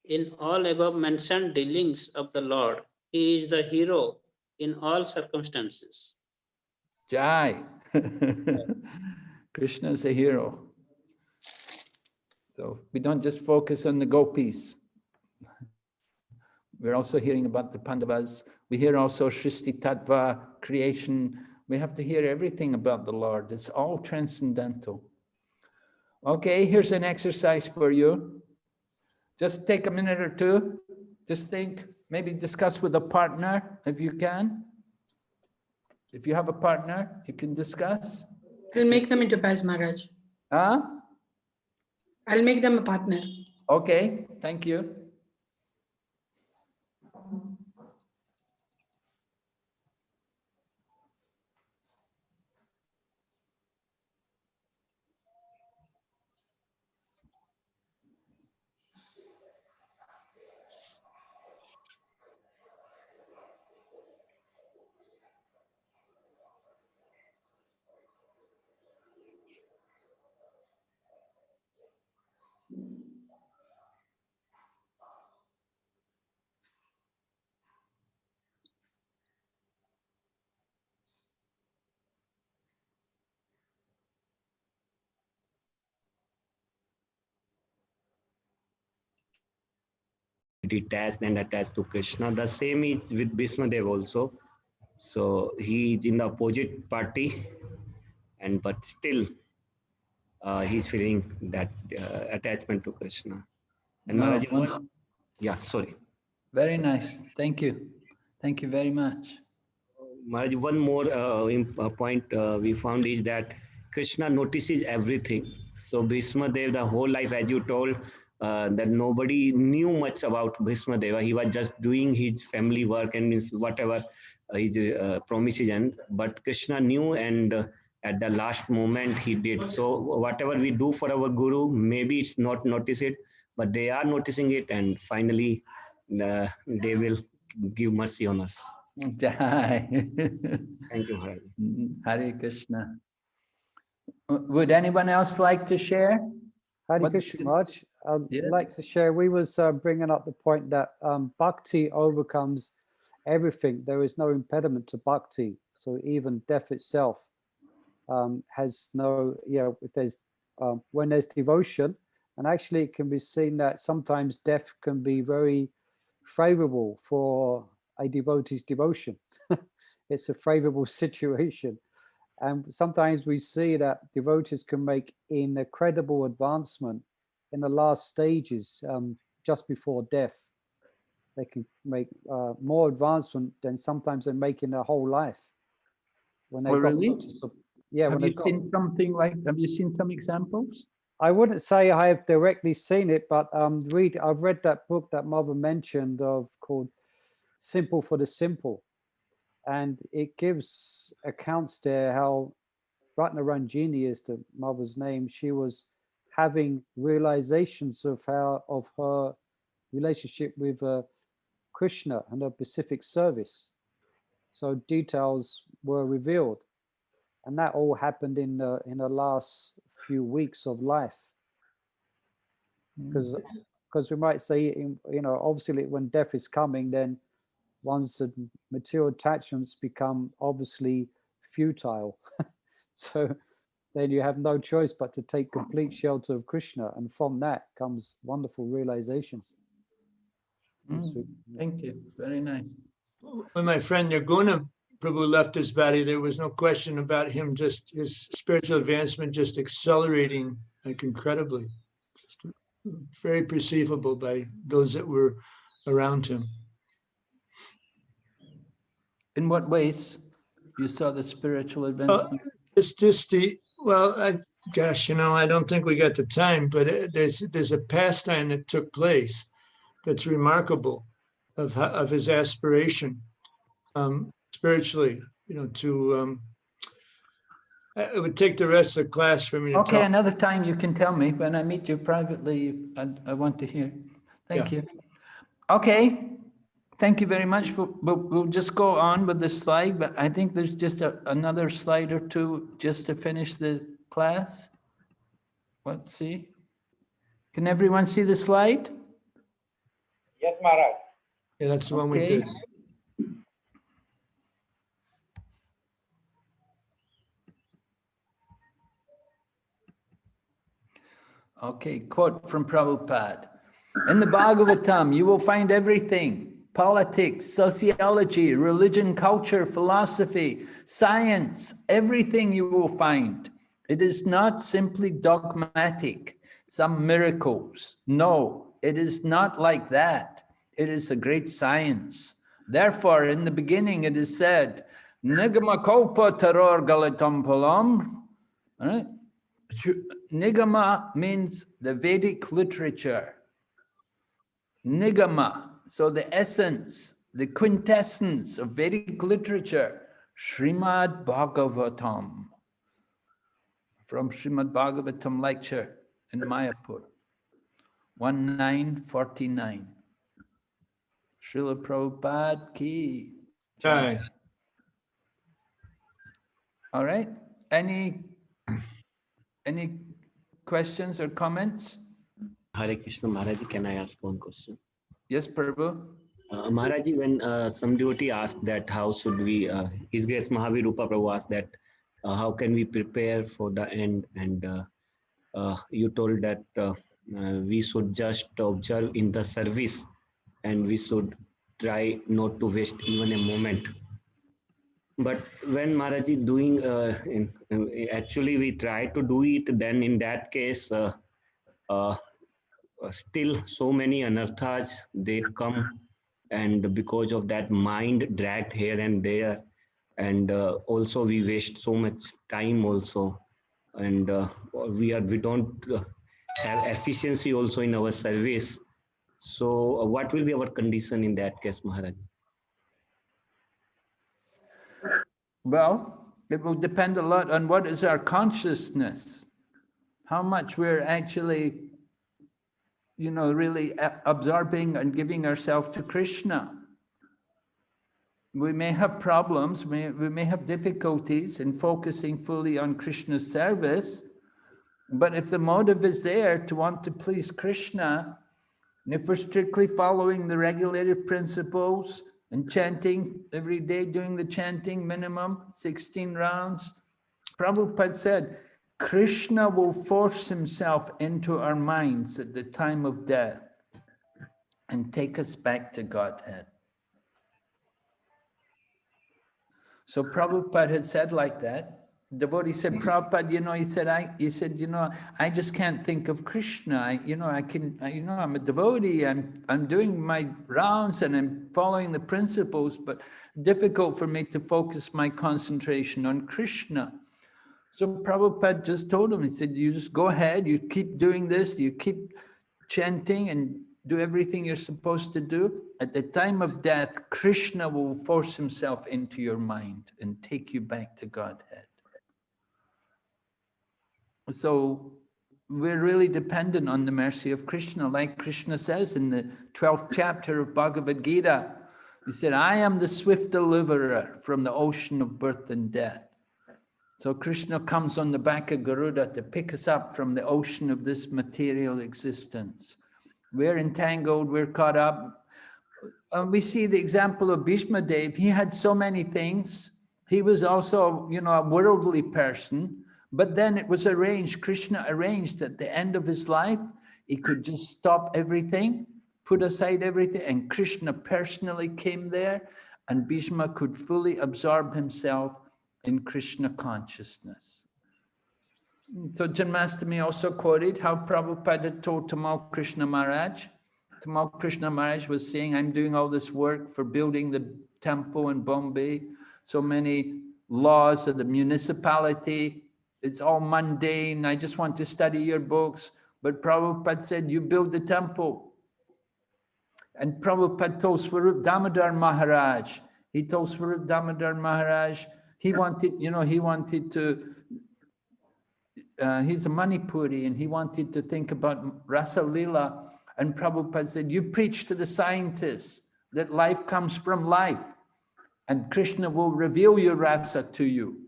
In all above mentioned dealings of the Lord, he is the hero in all circumstances. Jai. Krishna is a hero. So we don't just focus on the gopis. We're also hearing about the Pandavas. We hear also Shristi Tattva, creation. We have to hear everything about the Lord. It's all transcendental. Okay, here's an exercise for you. Just take a minute or two. Just think, maybe discuss with a partner if you can. If you have a partner, you can discuss. I'll make them into pairs, Maharaj. Huh? I'll make them a partner. Okay, thank you. Detached and attached to Krishna. The same is with Bhīṣmadeva also. So he is in the opposite party, but still he's feeling that attachment to Krishna. And No, Maharaj, yeah, sorry. Very nice. Thank you. Thank you very much. Maharaj, one more point we found is that Krishna notices everything. So Bhīṣmadeva, the whole life, as you told, that nobody knew much about Bhīṣmadeva. He was just doing his family work and means whatever his promises. But Krishna knew, and at the last moment he did. So whatever we do for our Guru, maybe it's not noticed it, but they are noticing it, and finally they will give mercy on us. Jai. Thank you, Hari. Hare Krishna. Would anyone else like to share? Hare Krishna, Maharaj. I'd like to share. We was bringing up the point that bhakti overcomes everything. There is no impediment to bhakti. So even death itself has no, if there's when there's devotion, and actually it can be seen that sometimes death can be very favorable for a devotee's devotion. It's a favorable situation. And sometimes we see that devotees can make an incredible advancement in the last stages, just before death. They can make more advancement than sometimes they make in their whole life. When they really? Yeah. Have you seen something like? Have you seen some examples? I wouldn't say I have directly seen it, but I've read that book that Mother mentioned called Simple for the Simple. And it gives accounts there how Ratnaranjini is the mother's name. She was having realizations of her relationship with Kṛṣṇa and her Pacific service. So details were revealed, and that all happened in the last few weeks of life. Because we might say, you know, obviously when death is coming, then one's material attachments become obviously futile. So then you have no choice but to take complete shelter of Kṛṣṇa, and from that comes wonderful realizations. Thank you. Very nice. When my friend Nirguna Prabhu left his body, there was no question about him, just his spiritual advancement just accelerating like incredibly. Just very perceivable by those that were around him. In what ways you saw the spiritual advancement? It's just gosh, you know, I don't think we got the time, but there's a pastime that took place that's remarkable of his aspiration spiritually, you know, to it would take the rest of the class for me to Okay, talk. another time you can tell me when I meet you privately. I want to hear. Thank you. Okay, thank you very much. We'll just go on with the slide, but I think there's just another slide or two just to finish the class. Let's see. Can everyone see the slide? Yes, Maharaj. Yeah, that's the one we Okay. did. Okay, quote from Prabhupada. In the Bhagavatam, you will find everything: politics, sociology, religion, culture, philosophy, science, everything you will find. It is not simply dogmatic, some miracles. No, it is not like that. It is a great science. Therefore, in the beginning, it is said, Nigama Kalpa Taror Galatam Palam. Right? Nigama means the Vedic literature. Nigama, so the essence, the quintessence of Vedic literature, Srimad Bhagavatam, from Srimad Bhagavatam lecture in Mayapur, 1949. Srila Prabhupada ki. Jai. All right, any questions or comments? Hare Krishna, Maharaji, can I ask one question? Yes, Prabhu. Maharaji, when some devotee asked that how should we, His Grace Mahavir Rupa Prabhu asked that how can we prepare for the end, and you told that we should just observe in the service and we should try not to waste even a moment. But when Maharaji doing, actually we try to do it, then in that case, still so many anarthas, they come, and because of that mind dragged here and there, and also we waste so much time also, and we don't have efficiency also in our service. So what will be our condition in that case, Maharaj? Well, it will depend a lot on what is our consciousness, how much we're actually, you know, really absorbing and giving ourselves to Kṛṣṇa. We may have problems, we may have difficulties in focusing fully on Kṛṣṇa's service, but if the motive is there to want to please Kṛṣṇa, and if we're strictly following the regulative principles and chanting every day, doing the chanting minimum 16 rounds, Prabhupada said, Kṛṣṇa will force himself into our minds at the time of death and take us back to Godhead. So Prabhupada had said like that. Devotee said, Prabhupada, you know, he said, you know, I just can't think of Kṛṣṇa. I'm a devotee, I'm doing my rounds and I'm following the principles, but difficult for me to focus my concentration on Kṛṣṇa. So Prabhupada just told him, he said, you just go ahead, you keep doing this, you keep chanting and do everything you're supposed to do. At the time of death, Kṛṣṇa will force himself into your mind and take you back to Godhead. So we're really dependent on the mercy of Kṛṣṇa, like Kṛṣṇa says in the 12th chapter of Bhagavad Gita. He said, I am the swift deliverer from the ocean of birth and death. So Kṛṣṇa comes on the back of Garuda to pick us up from the ocean of this material existence. We're entangled, we're caught up. We see the example of Bhīṣmadeva. He had so many things. He was also, a worldly person. But then it was arranged, Kṛṣṇa arranged at the end of his life, he could just stop everything, put aside everything, and Kṛṣṇa personally came there, and Bhīṣma could fully absorb himself in Kṛṣṇa consciousness. So Janmashtami also quoted how Prabhupada had told Tamal Kṛṣṇa Maharaj. Tamal Kṛṣṇa Maharaj was saying, I'm doing all this work for building the temple in Bombay, so many laws of the municipality, it's all mundane, I just want to study your books. But Prabhupada said, you build the temple. And Prabhupada told Swarup Damodar Maharaj, he told Swarup Damodar Maharaj, he wanted to, he's a Manipuri, and he wanted to think about Rasa Lila. And Prabhupada said, you preach to the scientists that life comes from life, and Kṛṣṇa will reveal your rasa to you.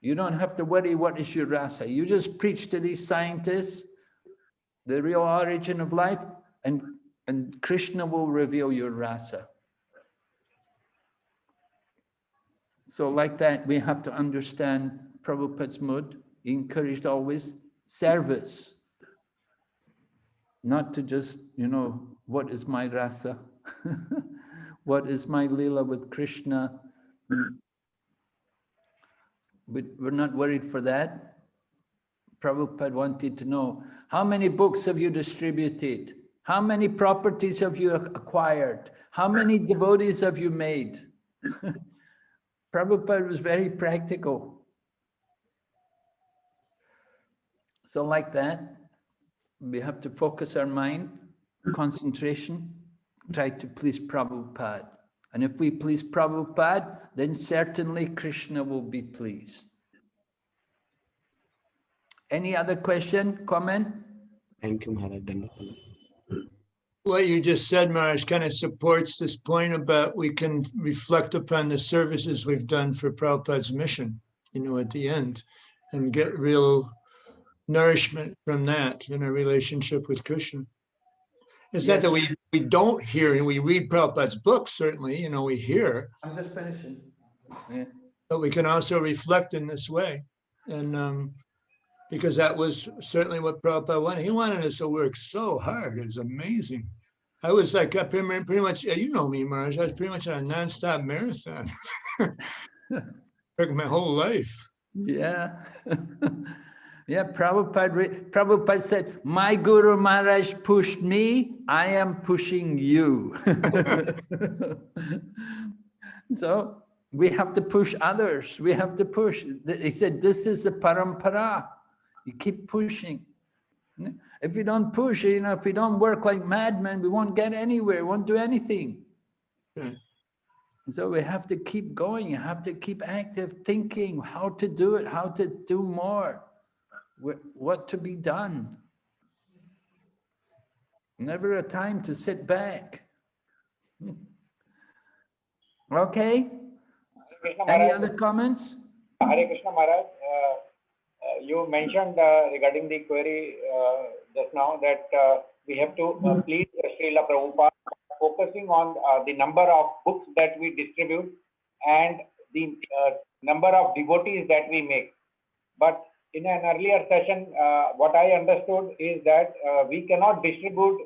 You don't have to worry what is your rasa. You just preach to these scientists the real origin of life, and Kṛṣṇa will reveal your rasa. So like that, we have to understand Prabhupada's mood. He encouraged always service, not to just, what is my rasa? What is my lila with Kṛṣṇa? But we're not worried for that. Prabhupada wanted to know, how many books have you distributed? How many properties have you acquired? How many devotees have you made? Prabhupada was very practical. So like that, we have to focus our mind, concentration, try to please Prabhupada. And if we please Prabhupada, then certainly Kṛṣṇa will be pleased. Any other question, comment? Thank you, Maharaj. What you just said, Maharaj, kind of supports this point about we can reflect upon the services we've done for Prabhupada's mission, at the end, and get real nourishment from that in our relationship with Kṛṣṇa. It's not that we don't hear, and we read Prabhupada's books, certainly, we hear. I'm just finishing. Yeah. But we can also reflect in this way. And because that was certainly what Prabhupada wanted. He wanted us to work so hard. It was amazing. I was like, pretty much, you know me, Maharaj, I was pretty much on a nonstop marathon. My whole life. Yeah. Yeah, Prabhupada said, my Guru Maharaj pushed me, I am pushing you. So we have to push others. We have to push. He said, this is the parampara. You keep pushing. If you don't push, if we don't work like madmen, we won't get anywhere, we won't do anything. So we have to keep going. You have to keep active thinking how to do it, how to do more, what to be done. Never a time to sit back. Okay. Any other comments? Hare Krishna Maharaj, you mentioned regarding the query just now that we have to please Srila Prabhupada, focusing on the number of books that we distribute and the number of devotees that we make. But in an earlier session, what I understood is that we cannot distribute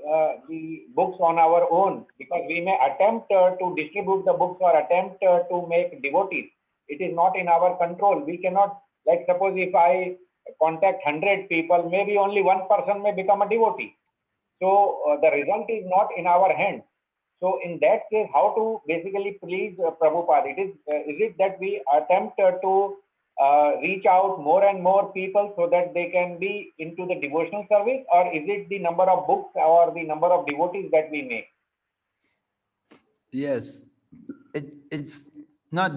the books on our own, because we may attempt to distribute the books or attempt to make devotees. It is not in our control. We cannot, like suppose if I contact 100 people, maybe only one person may become a devotee. So the result is not in our hands. So in that case, how to basically please Prabhupada? Is it that we attempt to reach out more and more people so that they can be into the devotional service, or is it the number of books or the number of devotees that we make? Yes, it's not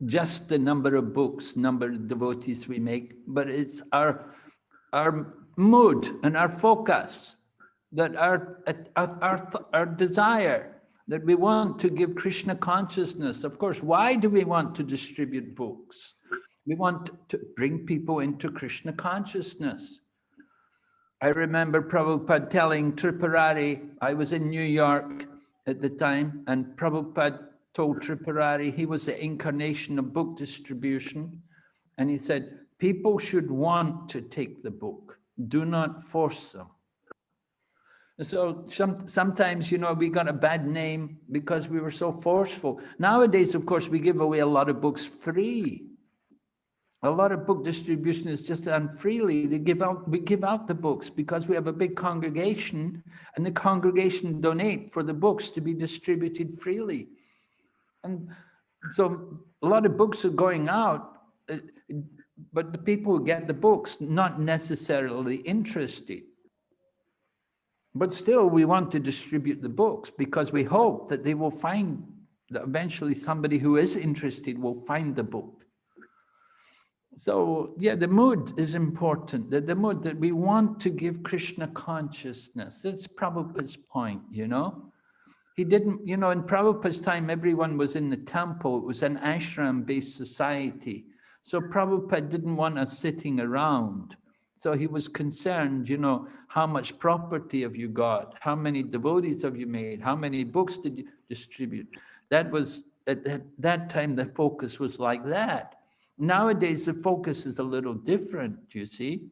just the number of books, number of devotees we make, but it's our mood and our focus, that our desire, that we want to give Krishna consciousness. Of course, why do we want to distribute books? We want to bring people into Krishna consciousness. I remember Prabhupada telling Tripurari, I was in New York at the time, and Prabhupada told Tripurari he was the incarnation of book distribution. And he said, people should want to take the book. Do not force them. So sometimes, you know, we got a bad name because we were so forceful. Nowadays, of course, we give away a lot of books free. A lot of book distribution is just done freely. We give out the books because we have a big congregation, and the congregation donate for the books to be distributed freely. And so a lot of books are going out, but the people who get the books, not necessarily interested. But still, we want to distribute the books because we hope that they will find, that eventually somebody who is interested will find the book. So yeah, the mood is important, the mood that we want to give Krishna consciousness. That's Prabhupada's point, you know. He didn't, you know, in Prabhupada's time, everyone was in the temple. It was an ashram-based society. So Prabhupada didn't want us sitting around. So he was concerned, you know, how much property have you got? How many devotees have you made? How many books did you distribute? That was, at that time, the focus was like that. Nowadays, the focus is a little different, you see.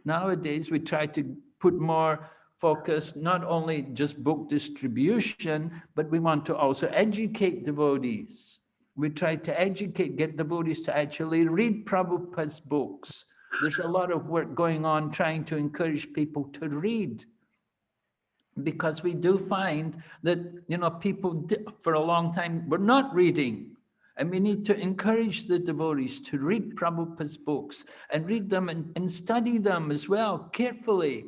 Nowadays, we try to put more focus, not only just book distribution, but we want to also educate devotees. We try to educate, get devotees to actually read Prabhupada's books. There's a lot of work going on trying to encourage people to read, because we do find that, you know, people for a long time were not reading, and we need to encourage the devotees to read Prabhupada's books and read them and study them as well carefully.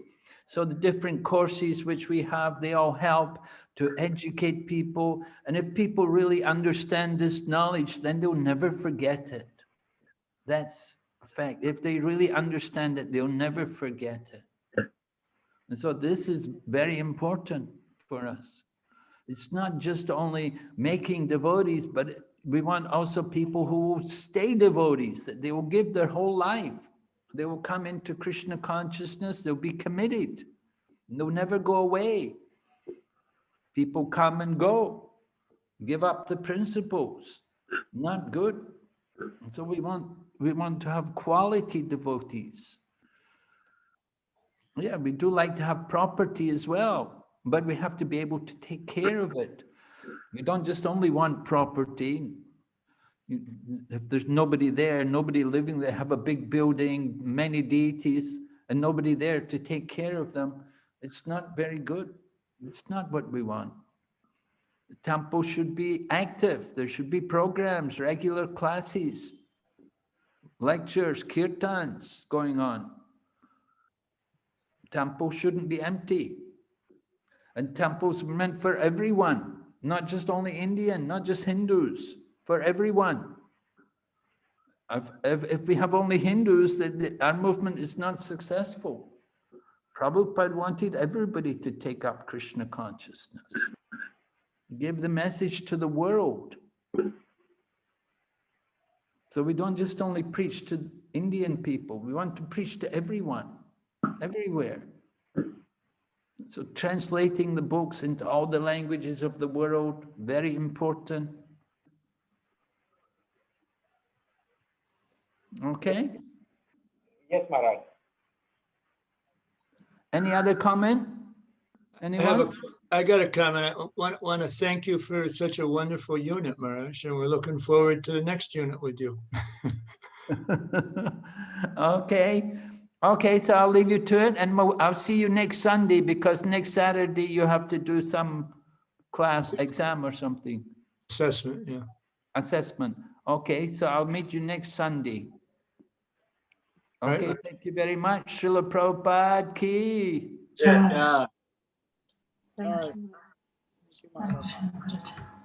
So the different courses which we have, they all help to educate people. And if people really understand this knowledge, then they'll never forget it. That's a fact. If they really understand it, they'll never forget it. And so this is very important for us. It's not just only making devotees, but we want also people who will stay devotees, that they will give their whole life. They will come into Krishna consciousness, they'll be committed. They'll never go away. People come and go, give up the principles. Not good. And so we want to have quality devotees. Yeah, we do like to have property as well, but we have to be able to take care of it. We don't just only want property. If there's nobody there, nobody living there, have a big building, many deities, and nobody there to take care of them, it's not very good. It's not what we want. The temple should be active. There should be programs, regular classes, lectures, kirtans going on. Temple shouldn't be empty. And temples are meant for everyone, not just only Indian, not just Hindus, for everyone. If we have only Hindus, then our movement is not successful. Prabhupada wanted everybody to take up Krishna consciousness. Give the message to the world. So we don't just only preach to Indian people, we want to preach to everyone, everywhere. So translating the books into all the languages of the world, very important. Okay? Yes, Maharaj. Any other comment? Anyone? I got a comment. I want to thank you for such a wonderful unit, Maharaj, and we're looking forward to the next unit with you. Okay. Okay, so I'll leave you to it, and I'll see you next Sunday, because next Saturday you have to do some class exam or something. Assessment, yeah. Assessment. Okay, so I'll meet you next Sunday. Okay, Right. thank you very much. Srila Prabhupada ki. Yeah. Thank you. Thank you, Maharaj.